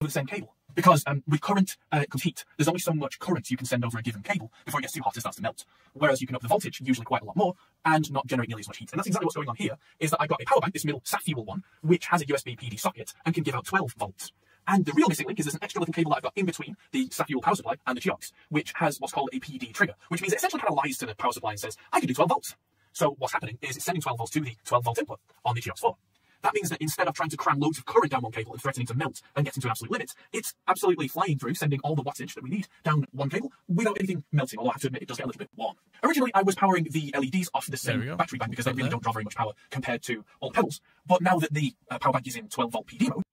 Over the same cable. Because with current heat, there's only so much current you can send over a given cable before it gets too hot and starts to melt. Whereas you can up the voltage, usually quite a lot more, and not generate nearly as much heat. And that's exactly what's going on here, is that I've got a power bank, this middle SAF one, which has a USB PD socket and can give out 12 volts. And the real missing link is there's an extra little cable that I've got in between the SAF power supply and the Geox, which has what's called a PD trigger, which means it essentially kind of lies to the power supply and says, I can do 12 volts. So what's happening is it's sending 12 volts to the 12 volt input on the Geox 4. That means that instead of trying to cram loads of current down one cable and threatening to melt and get into an absolute limit, it's absolutely flying through, sending all the wattage that we need down one cable without anything melting, although I have to admit it does get a little bit warm. Originally, I was powering the LEDs off the same battery bank because they really don't draw very much power compared to all the pedals. But now that the power bank is in 12 volt PD mode,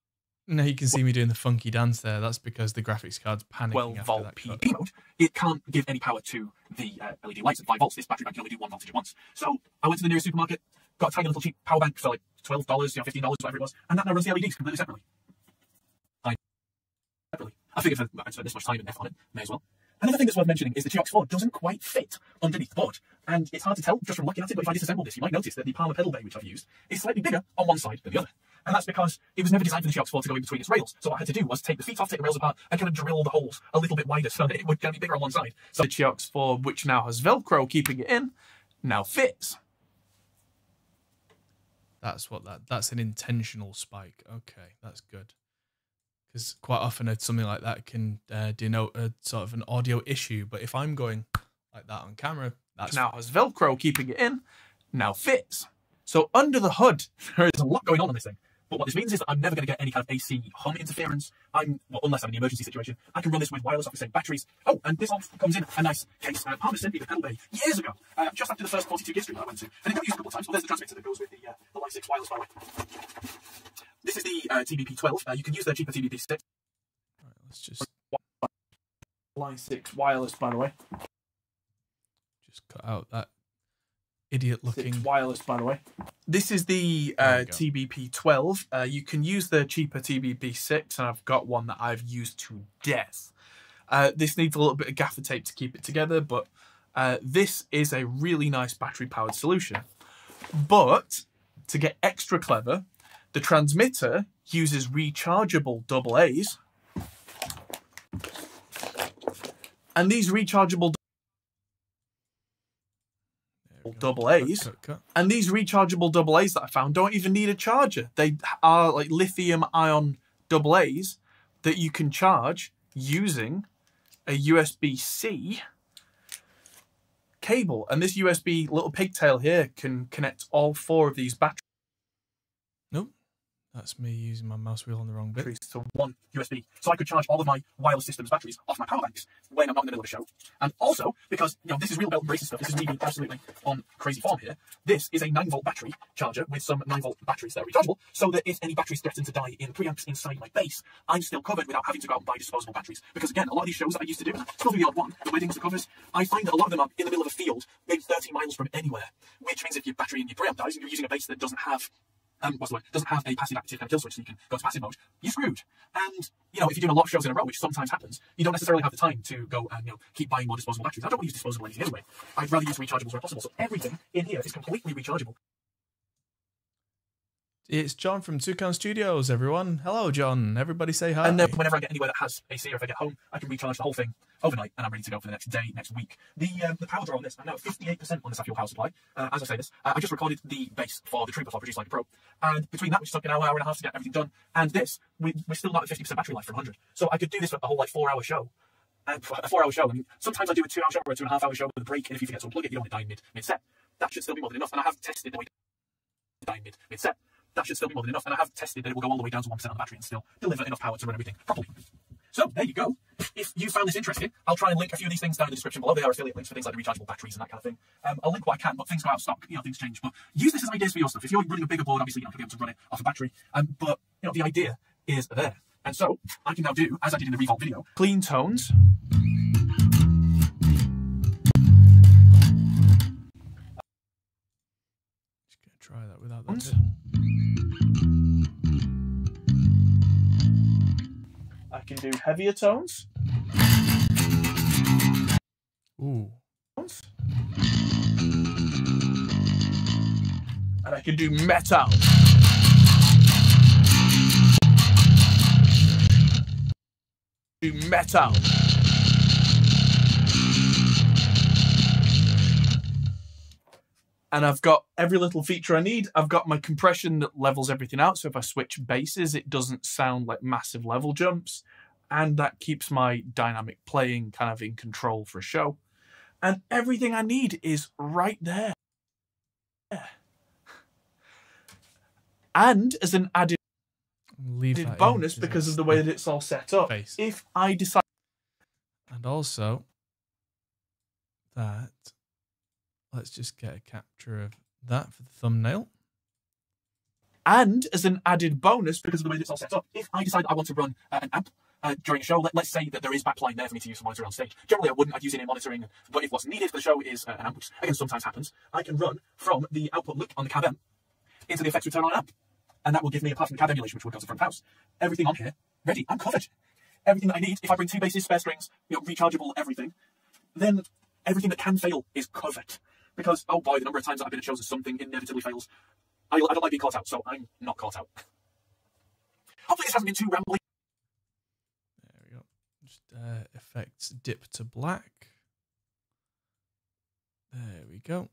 now you can see me doing the funky dance there. That's because the graphics card's panicking 12 volt PD mode, it can't give any power to the LED lights at 5 volts. This battery bank can only do 1 voltage at once. So I went to the nearest supermarket, got a tiny little cheap power bank for like $12, $15, whatever it was, and that now runs the LEDs completely separately. I figured I'd spent this much time and effort on it, may as well. Another thing that's worth mentioning is the Geox 4 doesn't quite fit underneath the board, and it's hard to tell just from looking at it, but if I disassemble this, you might notice that the Palmer pedal bay, which I've used, is slightly bigger on one side than the other. And that's because it was never designed for the Geox 4 to go in between its rails. So what I had to do was take the feet off, take the rails apart, and kind of drill the holes a little bit wider so that it would be bigger on one side. So the Geox 4, which now has Velcro keeping it in, now fits. That's an intentional spike. Okay, that's good. Because quite often something like that can denote a sort of an audio issue. But if I'm going like that on camera, that's now has Velcro keeping it in, now fits. So under the hood, there is a lot going on this thing. But what this means is that I'm never going to get any kind of AC hum interference. Unless I'm in an emergency situation, I can run this with wireless off the same batteries. Oh, and this all comes in a nice case. Palmer sent me the pedal bay years ago, just after the first 42 gear stream that I went to. And it got used a couple of times. Well, there's the transmitter that goes with the Line 6 wireless, by the way. This is the TBP12. You can use the cheaper TBP6. Right, let's just Line 6 wireless, by the way. Just cut out that idiot-looking wireless, by the way. This is the TBP12. You can use the cheaper TBP6, and I've got one that I've used to death. This needs a little bit of gaffer tape to keep it together, but this is a really nice battery-powered solution. But to get extra clever, the transmitter uses rechargeable AA's, and these rechargeable AA's, and these rechargeable AA's that I found don't even need a charger. They are like lithium-ion AA's that you can charge using a USB-C cable, and this USB little pigtail here can connect all 4 of these batteries. Nope. That's me using my mouse wheel on the wrong bit. To one USB. So I could charge all of my wireless systems batteries off my power banks when I'm not in the middle of a show. And also, because, you know, this is real belt and braces stuff, this is me being absolutely on crazy form here, this is a 9-volt battery charger with some 9-volt batteries that are rechargeable, so that if any batteries threaten to die in preamps inside my base, I'm still covered without having to go out and buy disposable batteries. Because again, a lot of these shows that I used to do, still the odd one, the weddings, the covers, I find that a lot of them are in the middle of a field, maybe 30 miles from anywhere, which means if your battery in your preamp dies and you're using a base that doesn't have doesn't have a passive active kind of kill switch so you can go to passive mode, you're screwed. And, you know, if you're doing a lot of shows in a row, which sometimes happens, you don't necessarily have the time to go and, you know, keep buying more disposable batteries. I don't want to use disposable anything anyway. I'd rather use rechargeables where possible. So everything in here is completely rechargeable. It's John from Toucan Studios, everyone. Hello, John. Everybody say hi. And whenever I get anywhere that has AC, or if I get home, I can recharge the whole thing overnight, and I'm ready to go for the next day, next week. The power draw on this, I'm now at 58% on the SAF power supply. As I say this, I just recorded the bass for the Trooper for Produce Like a Pro, and between that, which took an hour and a half to get everything done, and this, we're still not at 50% battery life from 100. So I could do this for a whole, like, 4-hour show. A 4-hour show. I mean, sometimes I do a 2-hour show or a 2.5-hour show with a break, and if you forget to unplug it, you don't want to die mid-set. That should still be more than enough, and I have tested the way to die mid-set. That should still be more than enough, and I have tested that it will go all the way down to 1% on the battery and still deliver enough power to run everything properly. So, there you go. If you found this interesting, I'll try and link a few of these things down in the description below. They are affiliate links for things like the rechargeable batteries and that kind of thing. I'll link what I can, but things go out of stock. You know, things change. But use this as ideas for your stuff. If you're running a bigger board, obviously, you're not going to be able to run it off a battery. But, you know, the idea is there. And so, I can now do, as I did in the Revolt video, clean tones. Just going to try that without that bit. I can do heavier tones. Ooh. And I can do metal. metal. And I've got every little feature I need. I've got my compression that levels everything out. So if I switch basses, it doesn't sound like massive level jumps. And that keeps my dynamic playing kind of in control for a show. And everything I need is right there. And as an added bonus, because of the way that it's all set up, if I decide... And also, that... Let's just get a capture of that for the thumbnail. And as an added bonus, because of the way it's all set up, if I decide I want to run an amp during a show, let's say that there is backline there for me to use for monitoring on stage. Generally, I wouldn't. I'd use in monitoring. But if what's needed for the show is an amp, which again sometimes happens, I can run from the output loop on the cab M into the effects return on amp. And that will give me, apart from the cab emulation, which would go to front house, everything on here ready. I'm covered. Everything that I need. If I bring 2 basses, spare strings, rechargeable, everything, then everything that can fail is covered. Because, oh boy, the number of times that I've been at shows and something inevitably fails. I don't like being caught out, so I'm not caught out. Hopefully this hasn't been too rambly. There we go. Just effects dip to black. There we go.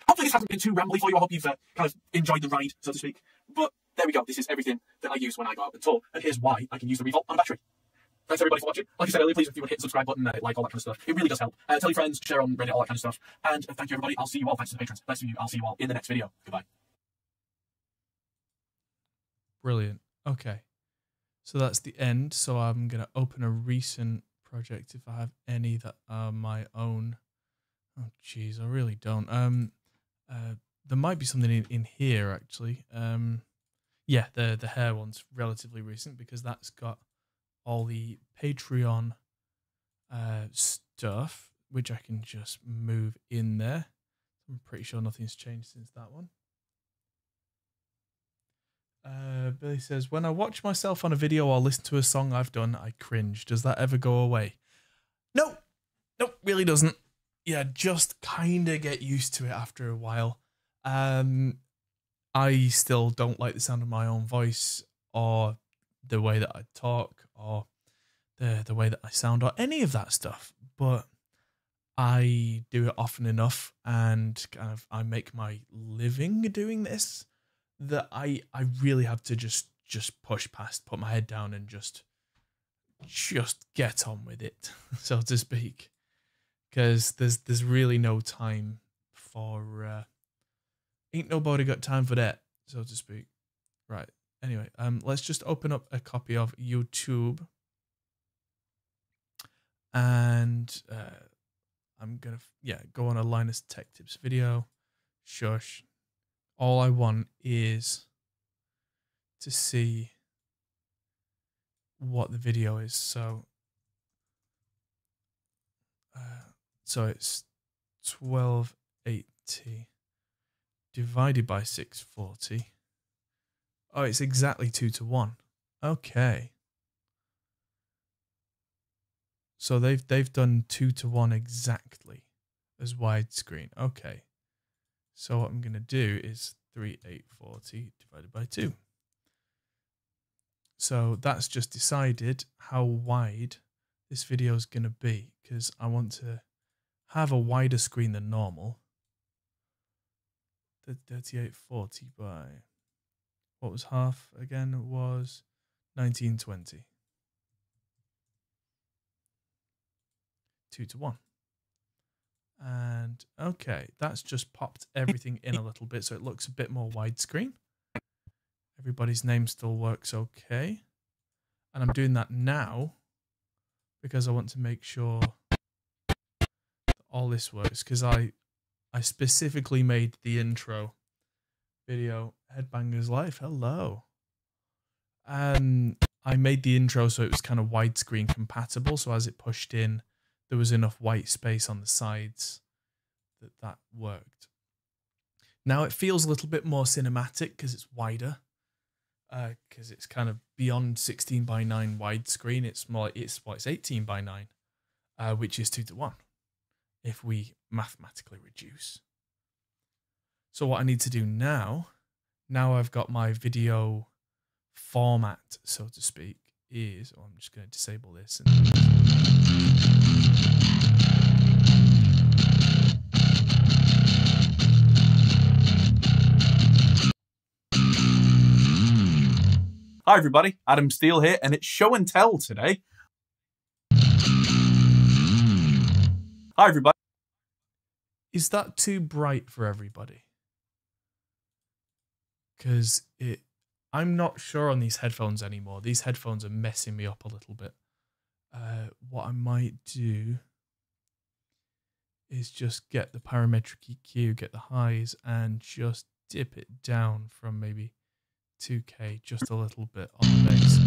Hopefully this hasn't been too rambly for you. I hope you've kind of enjoyed the ride, so to speak. But there we go. This is everything that I use when I go out and tour. And here's why I can use the Revolt on a battery. Thanks everybody for watching. Like I said earlier, please if you would hit the subscribe button, like all that kind of stuff. It really does help. Tell your friends, share on Reddit, all that kind of stuff. And thank you everybody. I'll see you all. Thanks to the patrons. Thanks to you. I'll see you all in the next video. Goodbye. Brilliant. Okay. So that's the end. So I'm going to open a recent project if I have any that are my own. Oh, geez, I really don't. There might be something in here, actually. Yeah, the hair one's relatively recent because that's got all the Patreon stuff, which I can just move in there. I'm pretty sure nothing's changed since that one. Billy says, when I watch myself on a video or listen to a song I've done, I cringe. Does that ever go away? No. Nope, really doesn't. Yeah, just kind of get used to it after a while. I still don't like the sound of my own voice or the way that I talk or the way that I sound or any of that stuff. But I do it often enough and kind of I make my living doing this that I really have to just push past, put my head down and just get on with it, so to speak. Because there's really no time for ain't nobody got time for that, so to speak. Right. Anyway, let's just open up a copy of YouTube, and I'm gonna go on a Linus Tech Tips video. Shush. All I want is to see what the video is. So it's 1280 divided by 640. Oh, it's exactly 2:1. Okay. So they've done 2:1 exactly as widescreen. Okay. So what I'm going to do is 3840 divided by 2. So that's just decided how wide this video is going to be, because I want to have a wider screen than normal. The 3840 by, what was half again? It was 1920. 2:1. And okay, that's just popped everything in a little bit so it looks a bit more widescreen. Everybody's name still works okay. And I'm doing that now because I want to make sure that all this works, because I specifically made the intro video Headbangers Life. Hello. I made the intro so it was kind of widescreen compatible, so as it pushed in there was enough white space on the sides that worked. Now it feels a little bit more cinematic because it's wider, because it's kind of beyond 16:9 widescreen. It's more, it's 18:9, which is 2:1 if we mathematically reduce. So what I need to do now I've got my video format, so to speak, is, I'm just going to disable this. Hi everybody, Adam Steele here, and it's show and tell today. Hi everybody. Is that too bright for everybody? Because I'm not sure on these headphones anymore. These headphones are messing me up a little bit. What I might do is just get the parametric EQ, get the highs, and just dip it down from maybe 2K just a little bit on the bass.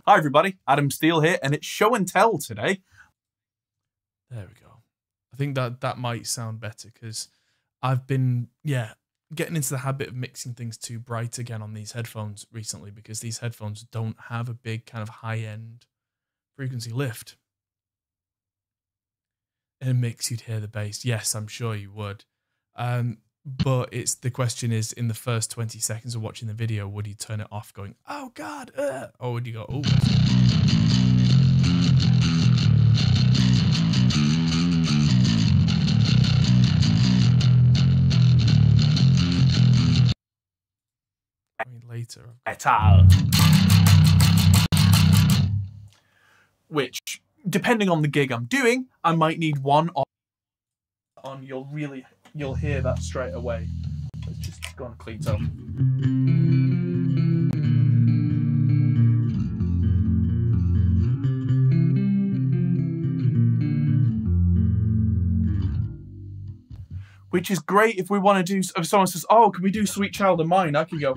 Hi everybody, Adam Steele here, and it's show and tell today. There we go. I think that might sound better because I've been, getting into the habit of mixing things too bright again on these headphones recently because these headphones don't have a big kind of high-end frequency lift. In a mix, you'd hear the bass. Yes, I'm sure you would. But the question is, in the first 20 seconds of watching the video, would you turn it off going, oh God, or would you go, oh, I mean, later. Which, depending on the gig I'm doing, I might need one on. You'll hear that straight away. Let's just go on clean tone. Which is great if we want to do, if someone says, oh, can we do Sweet Child of Mine? I can go.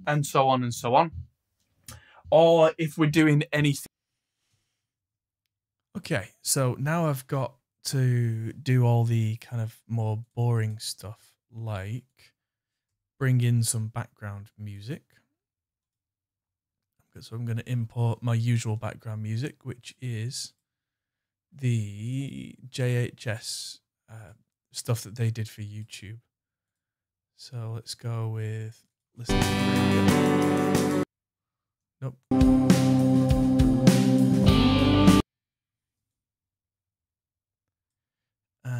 And so on and so on. Or if we're doing anything. Okay, so now I've got to do all the kind of more boring stuff, like bring in some background music. So I'm going to import my usual background music, which is the JHS stuff that they did for YouTube. So let's go with listen to the radio. Nope.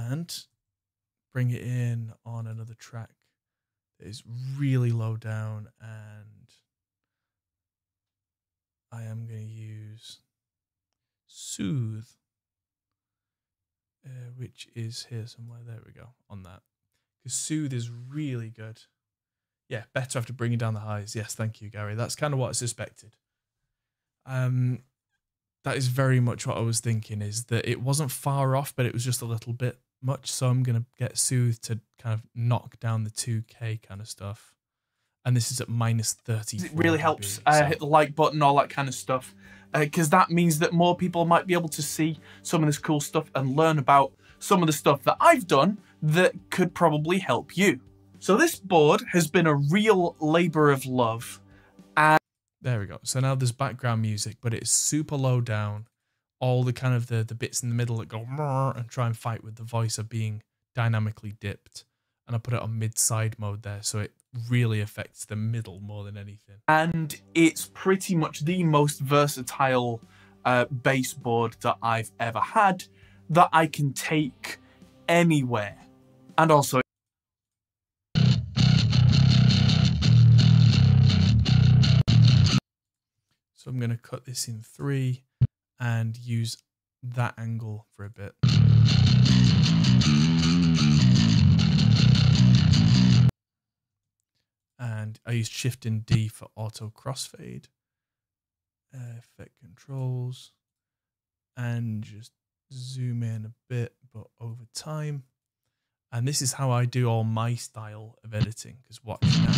And bring it in on another track that is really low down, and I am going to use Soothe, which is here somewhere. There we go, on that. Because Soothe is really good. Yeah, better after bringing down the highs. Yes, thank you, Gary. That's kind of what I suspected. That is very much what I was thinking, is that it wasn't far off, but it was just a little bit much. So I'm going to get Soothe to kind of knock down the 2K kind of stuff. And this is at minus 30. It really helps. Hit the like button, all that kind of stuff. Because that means that more people might be able to see some of this cool stuff and learn about some of the stuff that I've done that could probably help you. So this board has been a real labor of love. And there we go. So now there's background music, but it's super low down. All the kind of the bits in the middle that go and try and fight with the voice are being dynamically dipped. And I put it on mid-side mode there, so it really affects the middle more than anything. And it's pretty much the most versatile bass board that I've ever had that I can take anywhere. And also, so I'm going to cut this in 3 and use that angle for a bit. And I used Shift and D for auto crossfade, effect controls, and just zoom in a bit, but over time. And this is how I do all my style of editing, because watch now.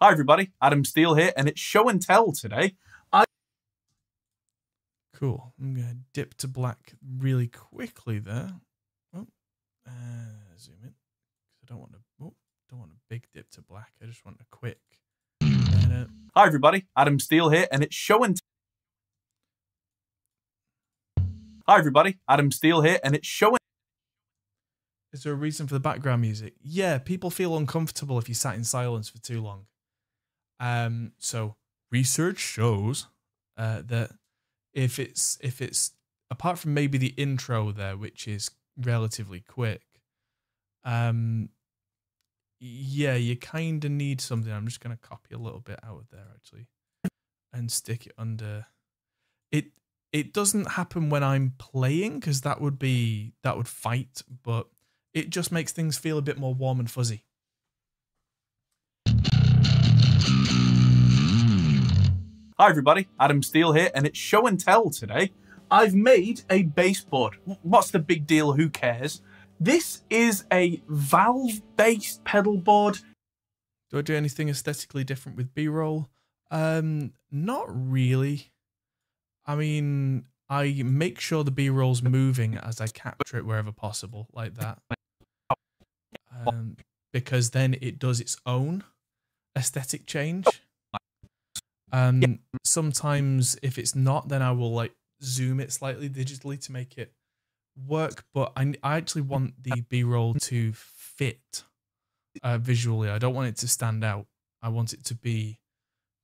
Hi everybody, Adam Steele here, and it's show and tell today. Cool. I'm gonna dip to black really quickly there. Oh, zoom in. I don't want a big dip to black. I just want a quick. Hi everybody, Adam Steele here, and it's show and. Hi everybody, Adam Steele here, and it's show and. Is there a reason for the background music? Yeah, people feel uncomfortable if you sat in silence for too long. So research shows that if it's apart from maybe the intro there, which is relatively quick, yeah, you kind of need something. I'm just gonna copy a little bit out of there actually, and stick it under. It doesn't happen when I'm playing because that would fight, but it just makes things feel a bit more warm and fuzzy. Hi everybody, Adam Steele here, and it's show and tell today. I've made a baseboard. What's the big deal? Who cares? This is a valve-based pedal board. Do I do anything aesthetically different with B-roll? Not really. I mean, I make sure the B-roll's moving as I capture it wherever possible, like that. Because then it does its own aesthetic change. Sometimes if it's not, then I will like zoom it slightly digitally to make it work. But I actually want the B-roll to fit visually. I don't want it to stand out. I want it to be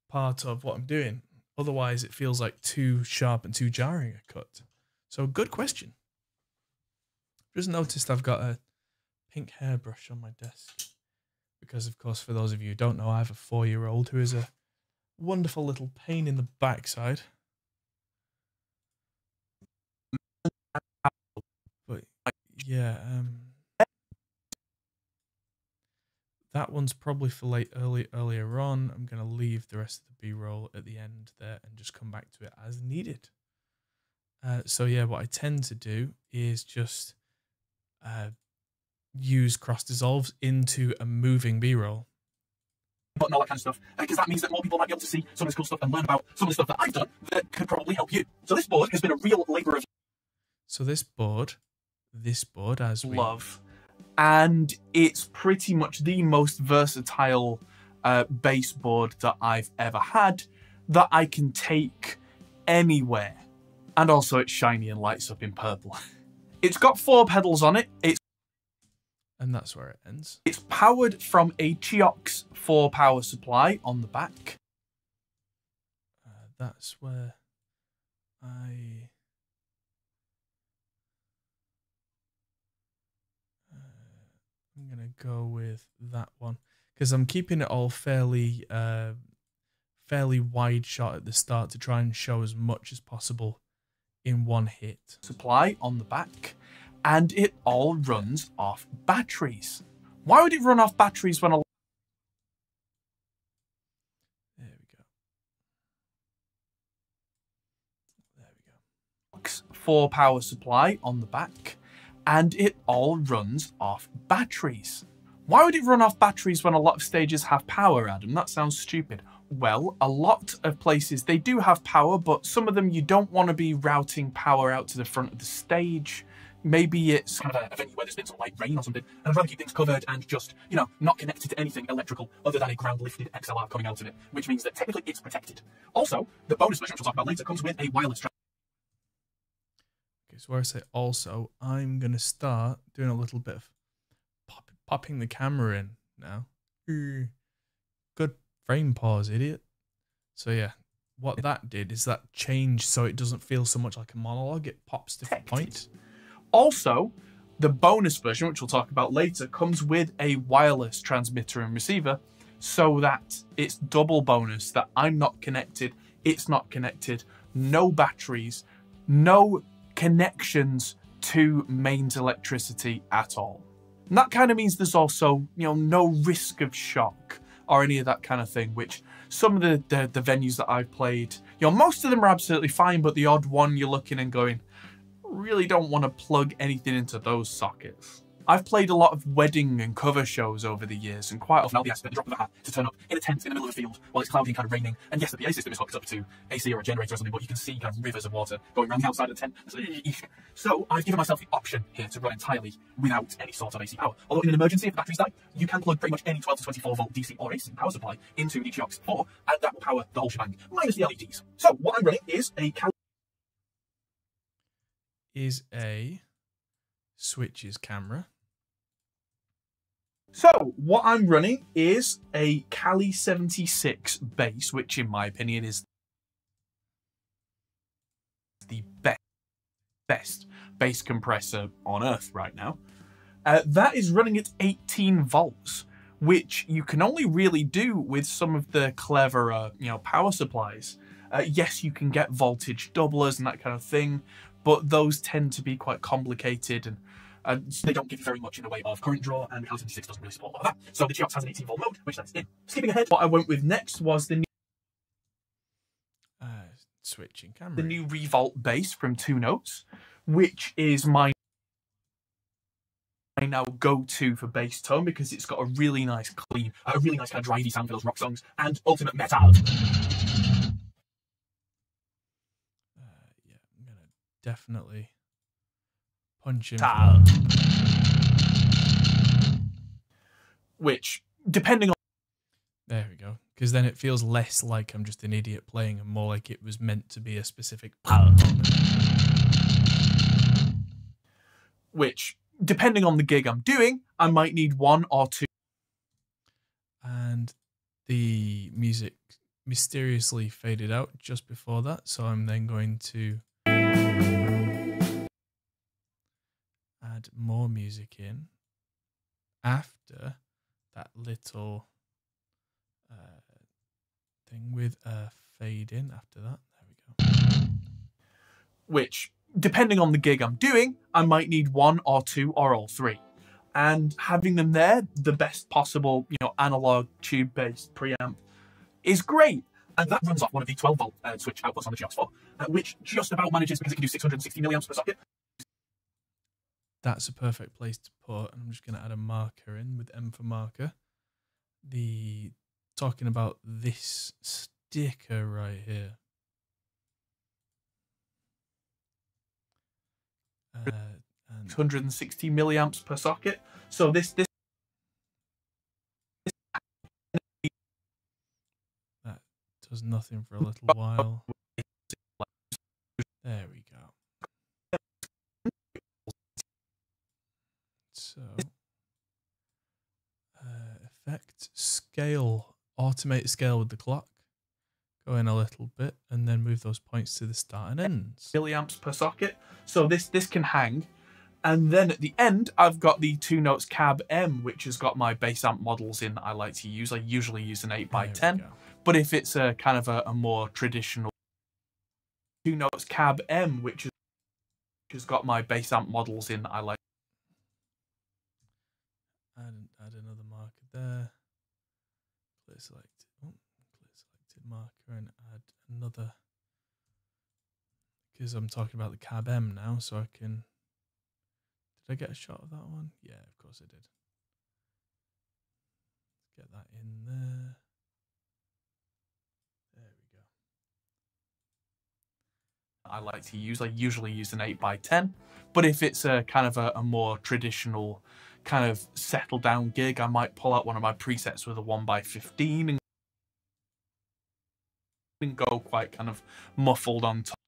part of what I'm doing. Otherwise, it feels like too sharp and too jarring a cut. So, good question. Just noticed I've got a pink hairbrush on my desk. Because, of course, for those of you who don't know, I have a 4-year-old who is a wonderful little pain in the backside. But, yeah, that one's probably for earlier on. I'm going to leave the rest of the B-roll at the end there and just come back to it as needed. So yeah, what I tend to do is just use cross dissolves into a moving B-roll. But all that kind of stuff, because that means that more people might be able to see some of this cool stuff and learn about some of the stuff that I've done that could probably help you. So this board has been a real labour of as we love. And it's pretty much the most versatile baseboard that I've ever had that I can take anywhere. And also it's shiny and lights up in purple. It's got 4 pedals on it. And that's where it ends. It's powered from a Chiox 4 power supply on the back. That's where I'm going to go with that one because I'm keeping it all fairly wide shot at the start to try and show as much as possible in one hit. Supply on the back, and it all runs off batteries. Why would it run off batteries when There we go. 4 power supply on the back, and it all runs off batteries. Why would it run off batteries when a lot of stages have power, Adam? That sounds stupid. Well, a lot of places, they do have power, but some of them you don't want to be routing power out to the front of the stage. Maybe it's kind of a venue where there's been some light rain or something, and I'd rather keep things covered and just, you know, not connected to anything electrical other than a ground-lifted XLR coming out of it, which means that technically it's protected. Also, the bonus version, which we'll talk about later, comes with a wireless transmitter. Okay, so where I say also, I'm going to start doing a little bit of popping the camera in now. Good frame pause, idiot. So yeah, what that did is that changed so it doesn't feel so much like a monologue. It pops different points. Also, the bonus version, which we'll talk about later, comes with a wireless transmitter and receiver so that it's double bonus that I'm not connected, it's not connected, no batteries, no connections to mains electricity at all. And that kind of means there's also, you know, no risk of shock or any of that kind of thing, which some of the venues that I've played, you know, most of them are absolutely fine, but the odd one you're looking and going, really don't want to plug anything into those sockets. I've played a lot of wedding and cover shows over the years, and quite often I'll be asked at the drop of a hat to turn up in a tent in the middle of a field while it's cloudy and kind of raining. And yes, the PA system is hooked up to AC or a generator or something, but you can see kind of rivers of water going around the outside of the tent. So I've given myself the option here to run entirely without any sort of AC power. Although in an emergency, if the batteries die, you can plug pretty much any 12 to 24 volt DC or AC power supply into the Geox 4, and that will power the whole shebang, minus the LEDs. So what I'm running is a switches camera. So what I'm running is a Kali 76 bass, which in my opinion is the best bass compressor on earth right now. That is running at 18 volts, which you can only really do with some of the cleverer, power supplies. Yes, you can get voltage doublers and that kind of thing, but those tend to be quite complicated and they don't give you very much in the way of current draw, and the Kali 76 doesn't really support all of that. So the Geox has an 18 volt mode, which that's in. Skipping ahead, what I went with next was the Switching camera. The new Revolt bass from 2 Notes, which is my now go-to for bass tone because it's got a really nice clean, a really nice kind of drivey sound for those rock songs, and ultimate metal. Yeah, I'm gonna definitely punch him. Which, depending on... There we go. Because then it feels less like I'm just an idiot playing and more like it was meant to be a specific Which, depending on the gig I'm doing, I might need 1 or 2. And the music mysteriously faded out just before that, so I'm then going to add more music in after that little thing with a fade in after that. There we go. Which, depending on the gig I'm doing, I might need 1 or 2 or all 3. And having them there, the best possible, analog tube-based preamp, is great. And that runs off one of the 12 volt switch outputs on the Geox 4, which just about manages, because it can do 660 milliamps per socket. That's a perfect place to put, and I'm just going to add a marker in with M for marker. Talking about this sticker right here. And 660 milliamps per socket. So this that does nothing for a little while. There we go. So effect, scale, automate scale with the clock. Go in a little bit and then move those points to the start and ends. Milliamps per socket. So this can hang. And then at the end, I've got the 2 Notes Cab M, which has got my bass amp models in that I like to use. I usually use an 8x10. But if it's a kind of a more traditional 2 Notes Cab M, which has got my bass amp models in that I like. Add another marker there. Clear selected marker and add another, because I'm talking about the Cab M now, so I can. Did I get a shot of that one? Yeah, of course I did. Let's get that in there. There we go. I like to use. I usually use an 8x10, but if it's a kind of a more traditional kind of settle down gig, I might pull out one of my presets with a 1x15 and go quite kind of muffled on top.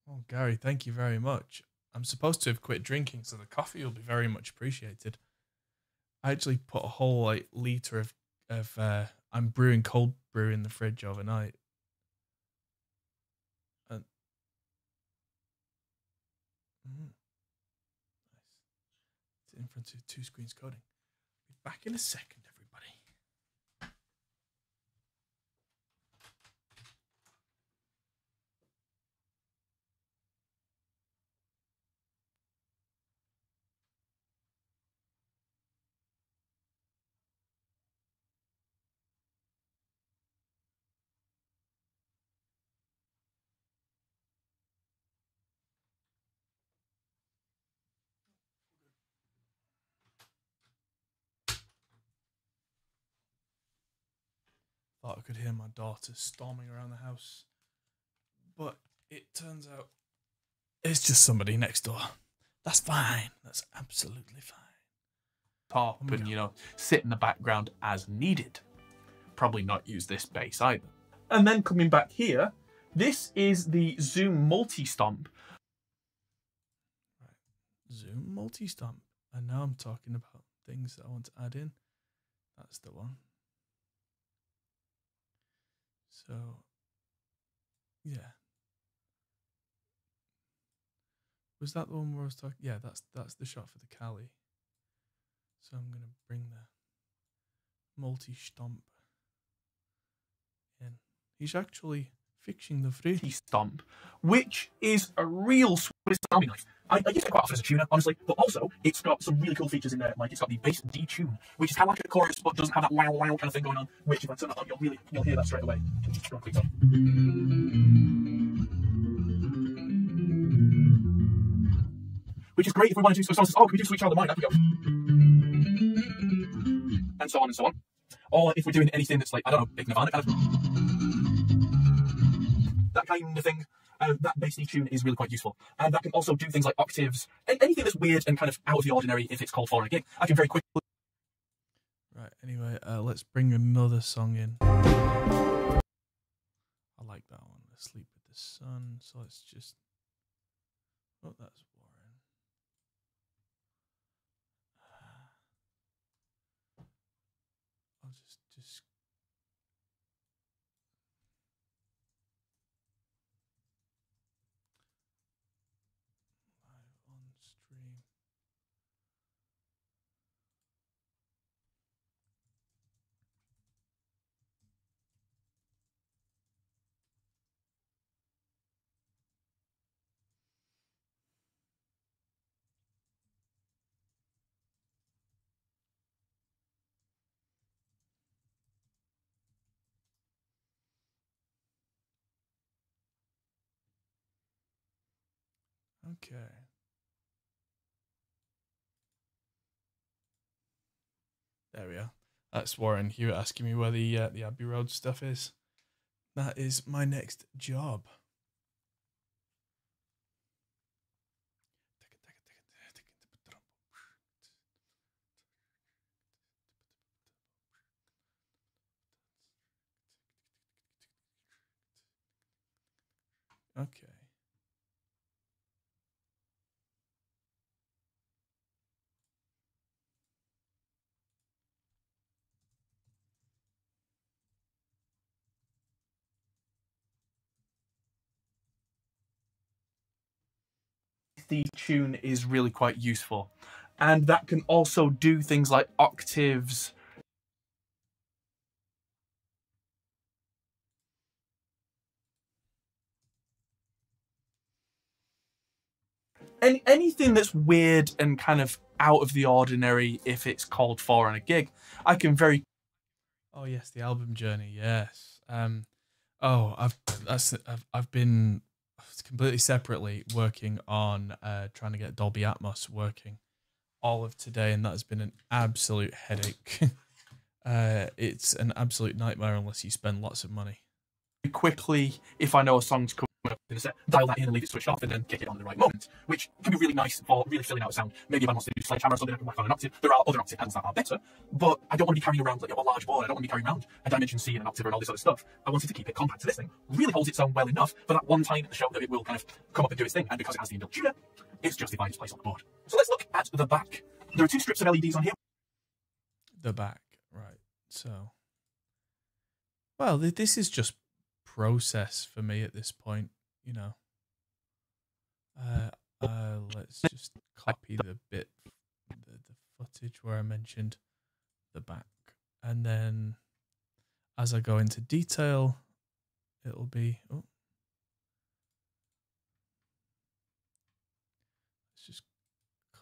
Oh, Gary, thank you very much. I'm supposed to have quit drinking, so the coffee will be very much appreciated. I actually put a whole liter of I'm brewing cold brew in the fridge overnight. And nice. It's in front of 2 screens coding. Be back in a second, everybody. Thought I could hear my daughter storming around the house. But it turns out it's just somebody next door. That's fine. That's absolutely fine. Top and, you know, sit in the background as needed. Probably not use this bass either. And then coming back here, this is the Zoom multi-stomp. Right. Zoom multi-stomp. And now I'm talking about things that I want to add in. That's the one. So, yeah. Was that the one where I was talking? Yeah, that's the shot for the Cali. So I'm going to bring the multi-stomp in. He's actually fixing the fridge. Stomp, which is a real Swiss Army knife. I use it quite often as a tuner, honestly, but also it's got some really cool features in there. Like it's got the bass detune, which is kind of like a chorus, but doesn't have that wow wow kind of thing going on. Which if I turn that on, you'll hear that straight away. Which is great if we want to do, so someone says, oh, can we do Sweet Child of Mine? I can go. And so on and so on. Or if we're doing anything that's like, I don't know, big Nirvana kind of. That kind of thing. That bass tune is really quite useful. And that can also do things like octaves, anything that's weird and kind of out of the ordinary if it's called for on a gig. I can very quickly. Right, anyway, let's bring another song in. I like that one. Asleep with the Sun. So let's just. Oh, that's Warren. I'll just. Live on stream. Okay. There we are. That's Warren. You were asking me where the Abbey Road stuff is. That is my next job. Okay. The tune is really quite useful. And that can also do things like octaves. Anything that's weird and kind of out of the ordinary if it's called for on a gig, I can very. Oh yes, the album journey. Yes. I've been completely separately working on trying to get Dolby Atmos working all of today, and that has been an absolute headache. It's an absolute nightmare unless you spend lots of money. Quickly, if I know a song's coming up in a set, dial that in and leave it switched off and then kick it on at the right moment, which can be really nice for really filling out a sound. Maybe if I want to do Sledgehammer or something, I can whack on an octave. There are other octave pedals that are better, but I don't want to be carrying around like a large board. I don't want to be carrying around a Dimension C and an octave and all this other stuff. I wanted to keep it compact. So this thing really holds its own well enough for that one time in the show that it will kind of come up and do its thing, and because it has the inbuilt tuner, it's justified its place on the board. So let's look at the back. There are two strips of LEDs on here. The back, right. So, well, this is just process for me at this point, you know. Let's just copy the bit, the footage where I mentioned the back, and then as I go into detail, it'll be. Oh, let's just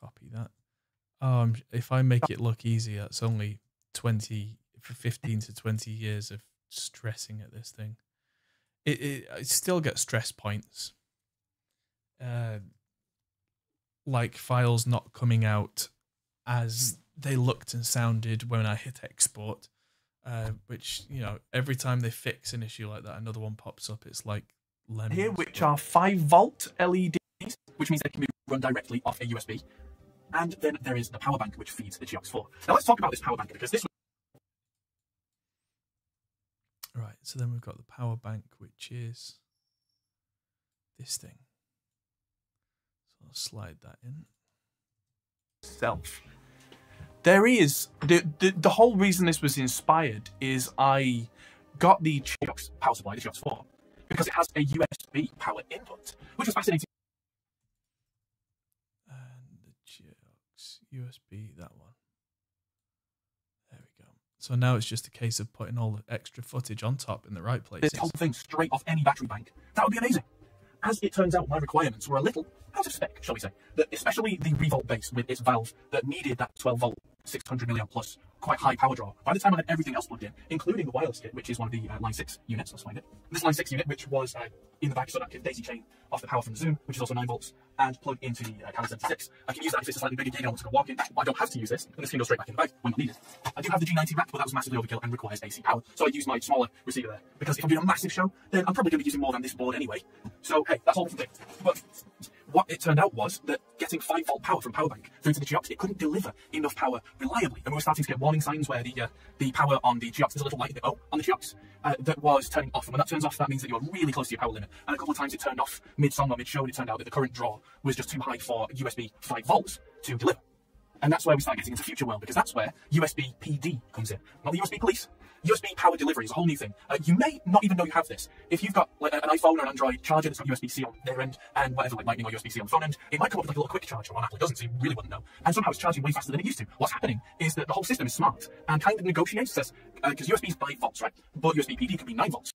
copy that. If I make it look easy, that's only 15 to 20 years of stressing at this thing. It still gets stress points. Like files not coming out as they looked and sounded when I hit export. which, you know, every time they fix an issue like that, another one pops up. It's like lemons. Here, which are 5-volt LEDs, which means they can be run directly off a USB. And then there is the power bank, which feeds the GX4. Now let's talk about this power bank, because this... Right, so then we've got the power bank, which is this thing. So I'll slide that in. There is... The whole reason this was inspired is I got the GX power supply, the GX4, because it has a USB power input, which was fascinating. And the GX USB, that one. There we go. So now it's just a case of putting all the extra footage on top in the right places. This whole thing straight off any battery bank. That would be amazing. As it turns out, my requirements were a little out of spec, shall we say. That especially the Revolt base with its valve that needed that 12-volt, 600 milliamp plus, quite high power draw. By the time I had everything else plugged in, including the wireless kit, which is one of the Line 6 units, let's find it. This Line 6 unit, which was in the back, so that I can daisy chain off the power from the Zoom, which is also 9 volts, and plug into the Camera 76. I can use that if it's a slightly bigger gig and I want to go walking, but I don't have to use this, and this can go straight back in the bag when not needed. I do have the G90 rack, but that was massively overkill and requires AC power, so I use my smaller receiver there, because if I'm doing a massive show, then I'm probably going to be using more than this board anyway. So, hey, that's all different thing. But what it turned out was that getting 5-volt power from power bank through to the GX, it couldn't deliver enough power reliably, and we were starting to get warning signs where the power on the GX, there's a little light on the GX that was turning off, and when that turns off, that means that you're really close to your power limit. And a couple of times it turned off mid-song or mid-show, and it turned out that the current draw was just too high for USB 5 volts to deliver. And that's where we start getting into future world, because that's where USB PD comes in. Not the USB police. USB power delivery is a whole new thing. You may not even know you have this. If you've got like, an iPhone or an Android charger that's got USB-C on their end, and whatever, like Lightning or USB-C on the phone end, it might come up with like a little quick charger on Apple. It doesn't, so you really wouldn't know. And somehow it's charging way faster than it used to. What's happening is that the whole system is smart and kind of negotiates, says, because USB is 5 volts, right? But USB PD could be 9 volts.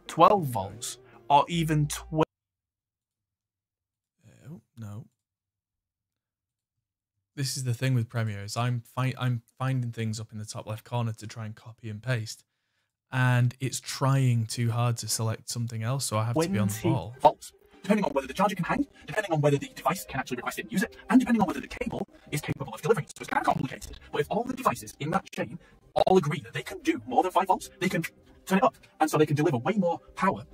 12 volts, or even 12. Oh, no. This is the thing with Premiere, is I'm finding things up in the top left corner to try and copy and paste, and it's trying too hard to select something else, so I have to be on the ball. Volts, depending on whether the charger can hang, depending on whether the device can actually request it and use it, and depending on whether the cable is capable of delivering it. So it's kind of complicated, but if all the devices in that chain all agree that they can do more than 5 volts, they can turn it up, and so they can deliver way more power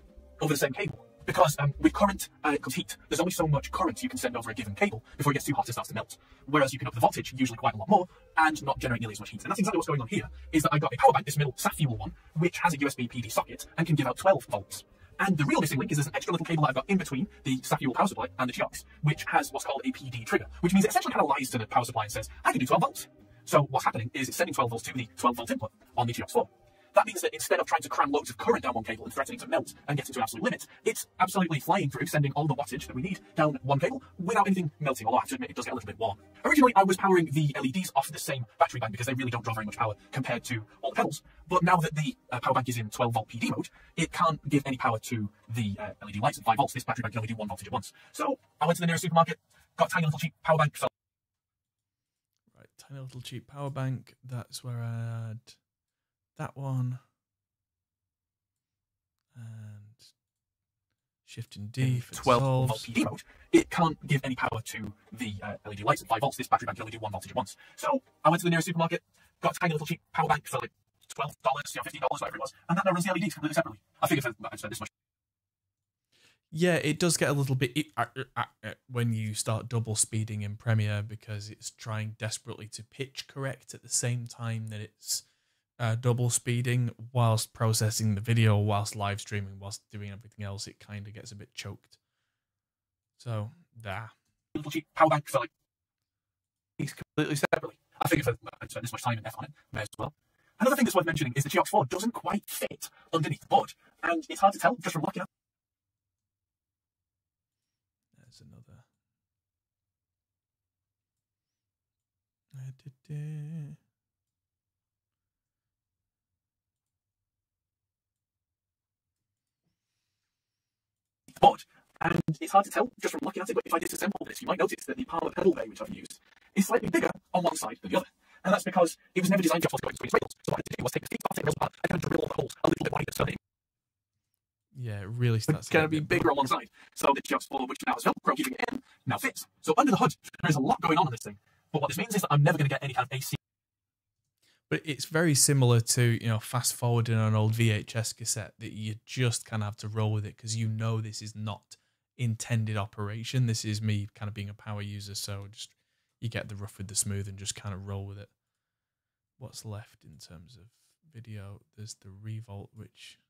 over the same cable. Because with current comes heat. There's only so much current you can send over a given cable before it gets too hot and starts to melt. Whereas you can up the voltage, usually quite a lot more, and not generate nearly as much heat. And that's exactly what's going on here, is that I got a power bank, this middle SAF-fuel one, which has a USB PD socket and can give out 12 volts. And the real missing link is there's an extra little cable that I've got in between the SAF-fuel power supply and the GX, which has what's called a PD trigger, which means it essentially kind of lies to the power supply and says, I can do 12 volts. So what's happening is it's sending 12 volts to the 12 volt input on the GX4. That means that instead of trying to cram loads of current down one cable and threatening to melt and get into an absolute limit, it's absolutely flying through, sending all the wattage that we need down one cable without anything melting, although I have to admit it does get a little bit warm. Originally, I was powering the LEDs off the same battery bank because they really don't draw very much power compared to all the pedals. But now that the power bank is in 12-volt PD mode, it can't give any power to the LED lights at 5 volts. This battery bank can only do 1 voltage at once. So I went to the nearest supermarket, got a tiny little cheap power bank. Right, tiny little cheap power bank. That's where I had that one. And shifting D for 12-volt PD mode, it can't give any power to the LED lights at 5 volts. This battery bank can only do 1 voltage at once. So I went to the nearest supermarket, got a tiny little cheap power bank for like $12, $15, whatever it was, and that now runs the LEDs completely separately. I figured I spent this much. Yeah, it does get a little bit when you start double speeding in Premiere, because it's trying desperately to pitch correct at the same time that it's double speeding whilst processing the video, whilst live streaming, whilst doing everything else. It kind of gets a bit choked. So, there. Little cheap power bank for like these completely separately. I figured I'd spent this much time and effort on it, may as well. Another thing that's worth mentioning is the GX4 doesn't quite fit underneath the board, and it's hard to tell just from looking at. There's another. Board, and it's hard to tell just from looking at it, but if I disassemble this, you might notice that the Palmer pedal bay, which I've used, is slightly bigger on one side than the other. And that's because it was never designed just for going between rails. So what I had to do was take the feet off, take the rails apart, and drill all the holes a little bit wider so that yeah, it really starts it's going to be bigger on one side. So the GX4, which now has Velcro keeping it in, now fits. So under the hood, there's a lot going on in this thing. But what this means is that I'm never going to get any kind of AC. But it's very similar to, you know, fast forwarding an old VHS cassette that you just kind of have to roll with it because you know this is not intended operation. This is me kind of being a power user, so just you get the rough with the smooth and just kind of roll with it. What's left in terms of video? There's the Revolt, which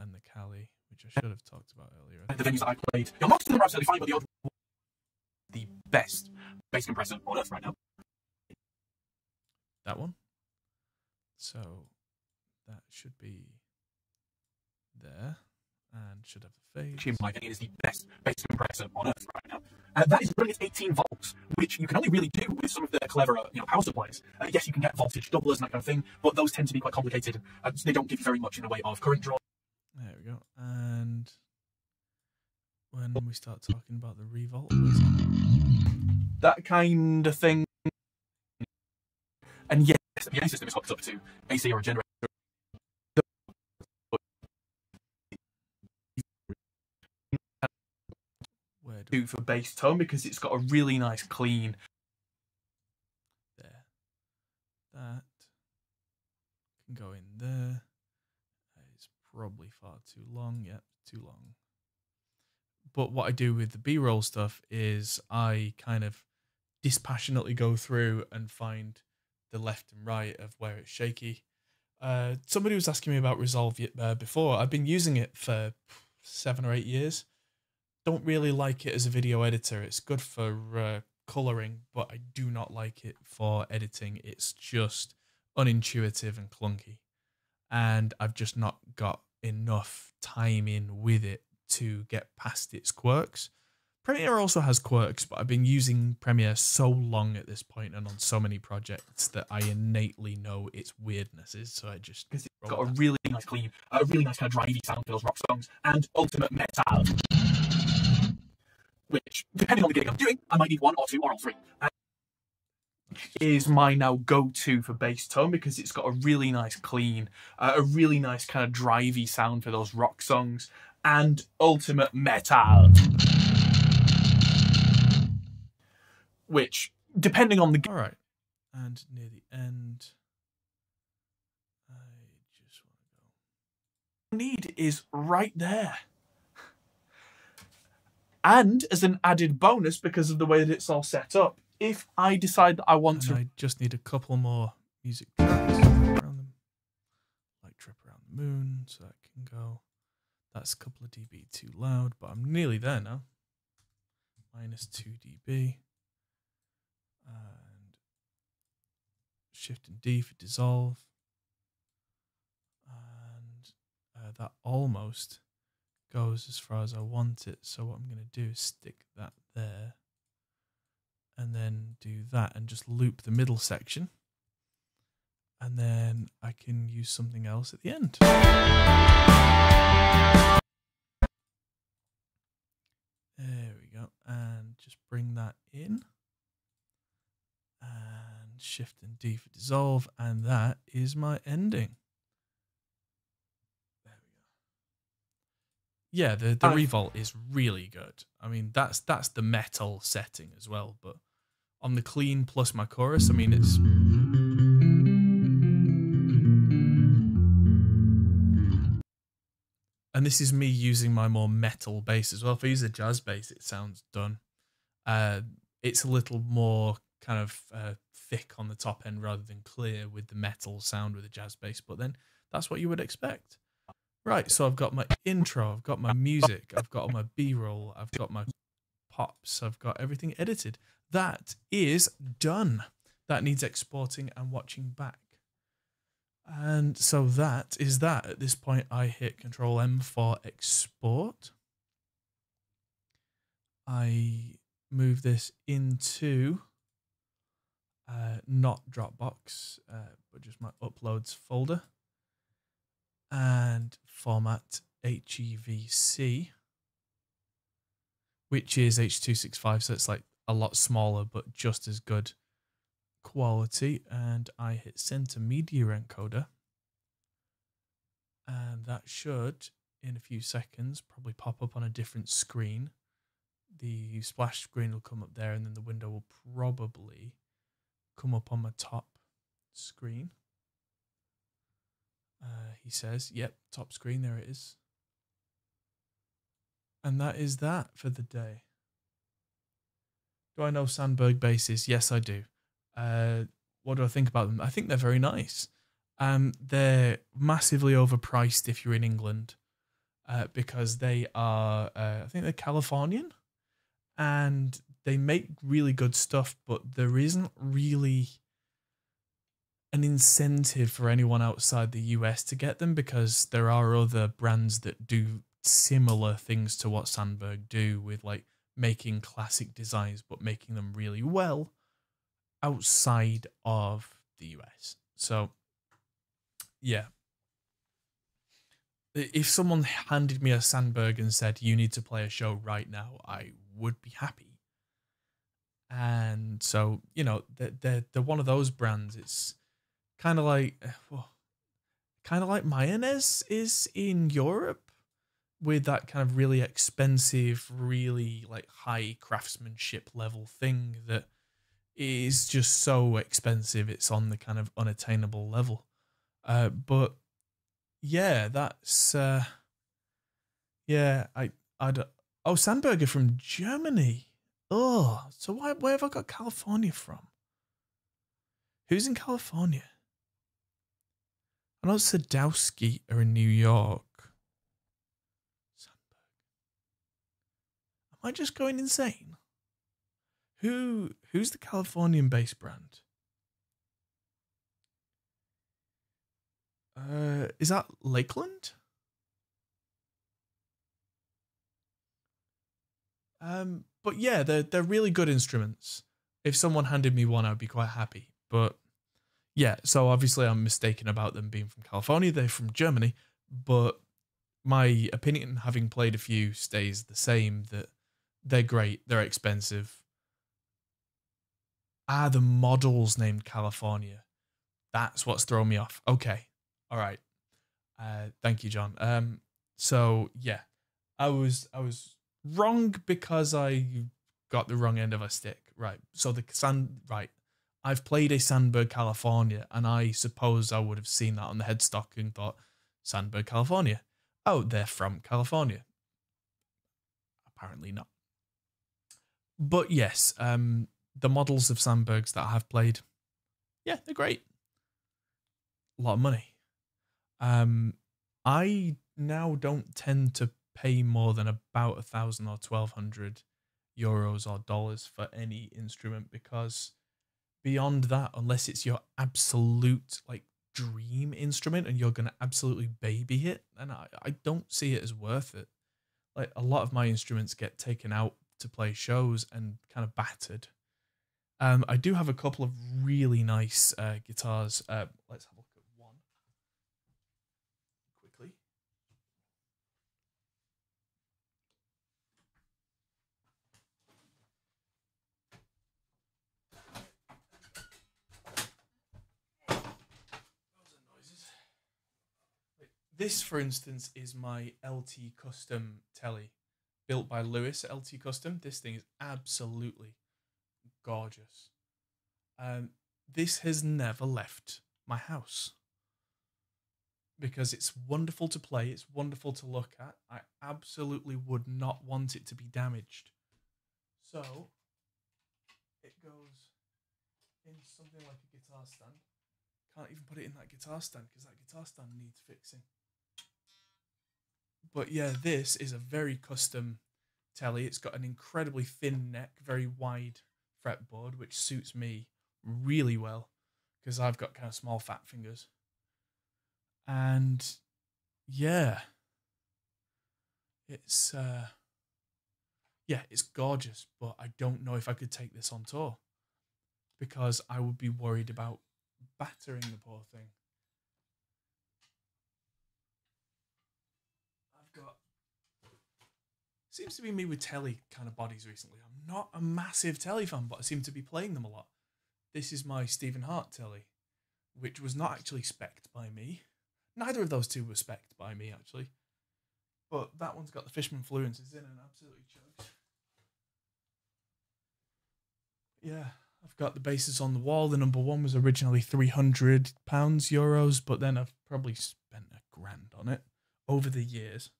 and the Kali, which I should have talked about earlier. The venues that I played, you know, most of them are absolutely fine, but the best bass compressor on earth right now. That one. So that should be there and should have a fade. In my opinion, is the best bass compressor on earth right now. That is running at 18 volts, which you can only really do with some of the cleverer, you know, power supplies. Yes, you can get voltage doublers and that kind of thing, but those tend to be quite complicated. They don't give you very much in the way of current draw. There we go. And when we start talking about the Revolt, that kind of thing. And yes, the PA system is hooked up to AC or a generator. Do for bass tone because it's got a really nice clean. There. That can go in there. It's probably far too long. Yep, too long. But what I do with the B-roll stuff is I kind of dispassionately go through and find the left and right of where it's shaky. Somebody was asking me about Resolve before. I've been using it for 7 or 8 years. Don't really like it as a video editor. It's good for coloring, but I do not like it for editing. It's just unintuitive and clunky. And I've just not got enough time in with it to get past its quirks. Premiere also has quirks, but I've been using Premiere so long at this point and on so many projects that I innately know its weirdnesses. So I just... Because it's got a really nice clean, a really nice kind of drivey sound for those rock songs, and ultimate metal. Which, depending on the gig I'm doing, I might need 1 or 2 or all 3. Is my now go-to for bass tone because it's got a really nice clean, a really nice kind of drivey sound for those rock songs, and ultimate metal. Which, depending on the gig... Alright, and near the end, I just want to go... need is right there. And as an added bonus, because of the way that it's all set up, if I decide that I want to... I just need a couple more music tracks around them. Like Trip Around the Moon, so that can go. That's a couple of dB too loud, but I'm nearly there now. Minus 2 dB. And Shift and D for dissolve. And that almost goes as far as I want it. So what I'm going to do is stick that there and then do that and just loop the middle section. And then I can use something else at the end. There we go. And just bring that in. And Shift and D for dissolve. And that is my ending. Yeah, the Revolt is really good. I mean, that's the metal setting as well, but on the clean plus my chorus, I mean, it's... And this is me using my more metal bass as well. If I use a jazz bass, it sounds done. It's a little more kind of thick on the top end rather than clear with the metal sound with a jazz bass, but then that's what you would expect. Right, so I've got my intro, I've got my music, I've got my B-roll, I've got my pops, I've got everything edited. That is done. That needs exporting and watching back. And so that is that. At this point, I hit Control M for export. I move this into not Dropbox, but just my uploads folder. And format HEVC, which is H.265, so it's like a lot smaller, but just as good quality. And I hit Center Media Encoder. And that should, in a few seconds, probably pop up on a different screen. The splash screen will come up there, and then the window will probably come up on my top screen. He says, yep, top screen, there it is. And that is that for the day. Do I know Sandberg bases? Yes, I do. What do I think about them? I think they're very nice. They're massively overpriced if you're in England, because they are, I think they're Californian, and they make really good stuff, but there isn't really an incentive for anyone outside the US to get them, because there are other brands that do similar things to what Sandberg do, with like making classic designs but making them really well outside of the US. So yeah, if someone handed me a Sandberg and said you need to play a show right now, I would be happy. And so, you know, they're one of those brands. It's kind of like mayonnaise is in Europe, with that kind of really expensive, really like high craftsmanship level thing that is just so expensive it's on the kind of unattainable level. But yeah, that's yeah, I don't. Oh, Sandberger from Germany. Oh, so where have I got California from? Who's in California? I know Sadowski are in New York. Sandberg. Am I just going insane? Who's the Californian-based brand? Is that Lakeland? But yeah, they're really good instruments. If someone handed me one, I'd be quite happy. But yeah, so obviously I'm mistaken about them being from California. They're from Germany, but my opinion, having played a few, stays the same, that they're great, they're expensive. The model's named California. That's what's thrown me off. Okay. All right. Thank you, John. So yeah, I was wrong because I got the wrong end of a stick. Right. So right. I've played a Sandberg California, and I suppose I would have seen that on the headstock and thought, Sandberg California. Oh, they're from California. Apparently not. But yes, the models of Sandbergs that I have played, yeah, they're great. A lot of money. I now don't tend to pay more than about 1,000 or 1,200 euros or dollars for any instrument, because beyond that, unless it's your absolute like dream instrument and you're gonna absolutely baby it, then I don't see it as worth it. Like, a lot of my instruments get taken out to play shows and kind of battered. I do have a couple of really nice guitars. Let's have a look at one quickly. This, for instance, is my LT Custom Telly, built by Lewis LT Custom. This thing is absolutely gorgeous. This has never left my house because it's wonderful to play. It's wonderful to look at. I absolutely would not want it to be damaged. So it goes in something like a guitar stand. Can't even put it in that guitar stand because that guitar stand needs fixing. But yeah, this is a very custom telly. It's got an incredibly thin neck, very wide fretboard, which suits me really well because I've got kind of small fat fingers. And yeah, it's it's gorgeous, but I don't know if I could take this on tour because I would be worried about battering the poor thing. Seems to be me with telly kind of bodies recently. I'm not a massive telly fan, but I seem to be playing them a lot. This is my Stephen Hart telly, which was not actually spec'd by me. Neither of those two were spec'd by me, actually. But that one's got the Fishman fluences in and absolutely chugs. Yeah, I've got the bases on the wall. The number one was originally £300 euros, but then I've probably spent £1,000 on it over the years.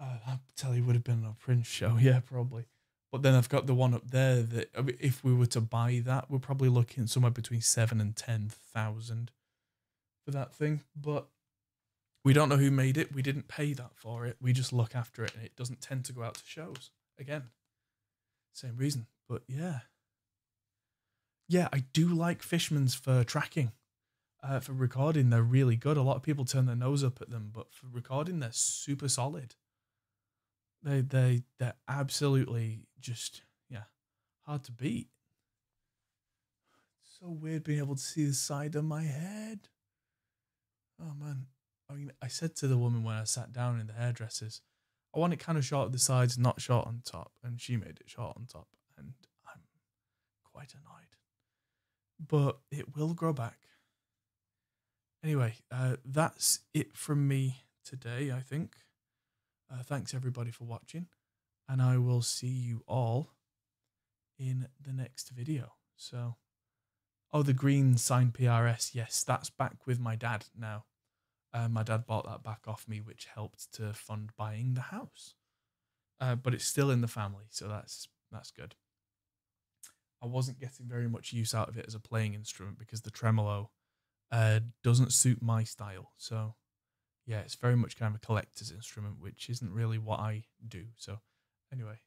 I'll tell you, would have been a Prince show, yeah, probably. But then I've got the one up there that, I mean, if we were to buy that, we're probably looking somewhere between 7,000 and 10,000 for that thing. But we don't know who made it. We didn't pay that for it. We just look after it, and it doesn't tend to go out to shows. Again, same reason. But yeah. Yeah, I do like Fishman's for tracking. For recording, they're really good. A lot of people turn their nose up at them, but for recording, they're super solid. They're absolutely just, yeah, hard to beat. It's so weird being able to see the side of my head. Oh man. I mean, I said to the woman when I sat down in the hairdressers, I want it kind of short at the sides, not short on top. And she made it short on top. And I'm quite annoyed. But it will grow back. Anyway, that's it from me today, I think. Thanks everybody for watching, and I will see you all in the next video. So, oh, the green sign PRS, yes, that's back with my dad now. My dad bought that back off me, which helped to fund buying the house. But it's still in the family, so that's good. I wasn't getting very much use out of it as a playing instrument because the tremolo doesn't suit my style. So yeah, it's very much kind of a collector's instrument, which isn't really what I do. So anyway,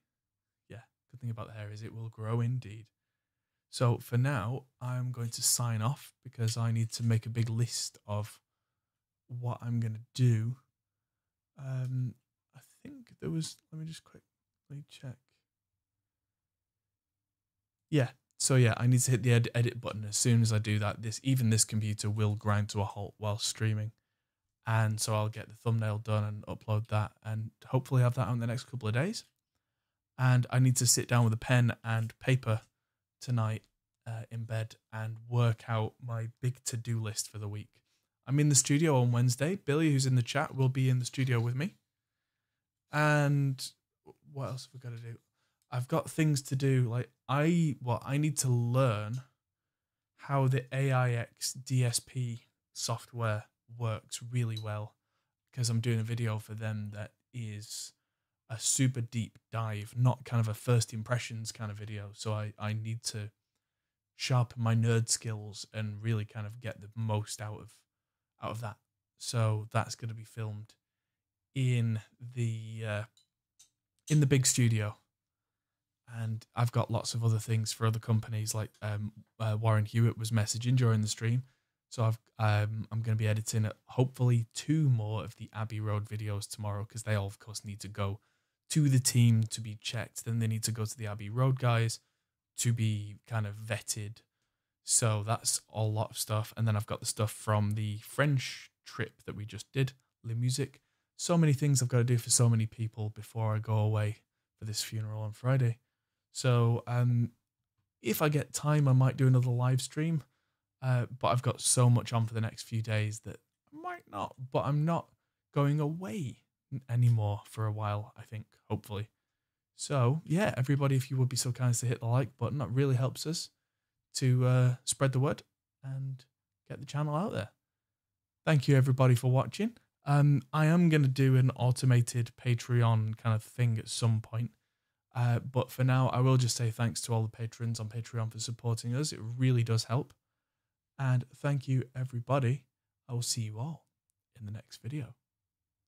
yeah, good thing about the hair is it will grow indeed. So for now, I'm going to sign off because I need to make a big list of what I'm going to do. I think there was, let me just quickly check. Yeah, so yeah, I need to hit the edit button. As soon as I do that, even this computer will grind to a halt while streaming. And so I'll get the thumbnail done and upload that and hopefully have that out in the next couple of days. And I need to sit down with a pen and paper tonight in bed and work out my big to-do list for the week. I'm in the studio on Wednesday. Billy, who's in the chat, will be in the studio with me. And what else have we got to do? I've got things to do. Like I need to learn how the AIX DSP software works really well, because I'm doing a video for them that is a super deep dive, not kind of a first impressions kind of video. So I need to sharpen my nerd skills and really kind of get the most out of that. So that's going to be filmed in the big studio. And I've got lots of other things for other companies, like Warren Hewitt was messaging during the stream. So I'm going to be editing hopefully 2 more of the Abbey Road videos tomorrow, because they all, of course, need to go to the team to be checked. Then they need to go to the Abbey Road guys to be kind of vetted. So that's a lot of stuff. And then I've got the stuff from the French trip that we just did, Le Musique. So many things I've got to do for so many people before I go away for this funeral on Friday. So if I get time, I might do another live stream. But I've got so much on for the next few days that I might not. But I'm not going away anymore for a while, I think, hopefully. So, yeah, everybody, if you would be so kind as to hit the like button, that really helps us to spread the word and get the channel out there. Thank you, everybody, for watching. I am going to do an automated Patreon kind of thing at some point. But for now, I will just say thanks to all the patrons on Patreon for supporting us. It really does help. And thank you, everybody. I will see you all in the next video.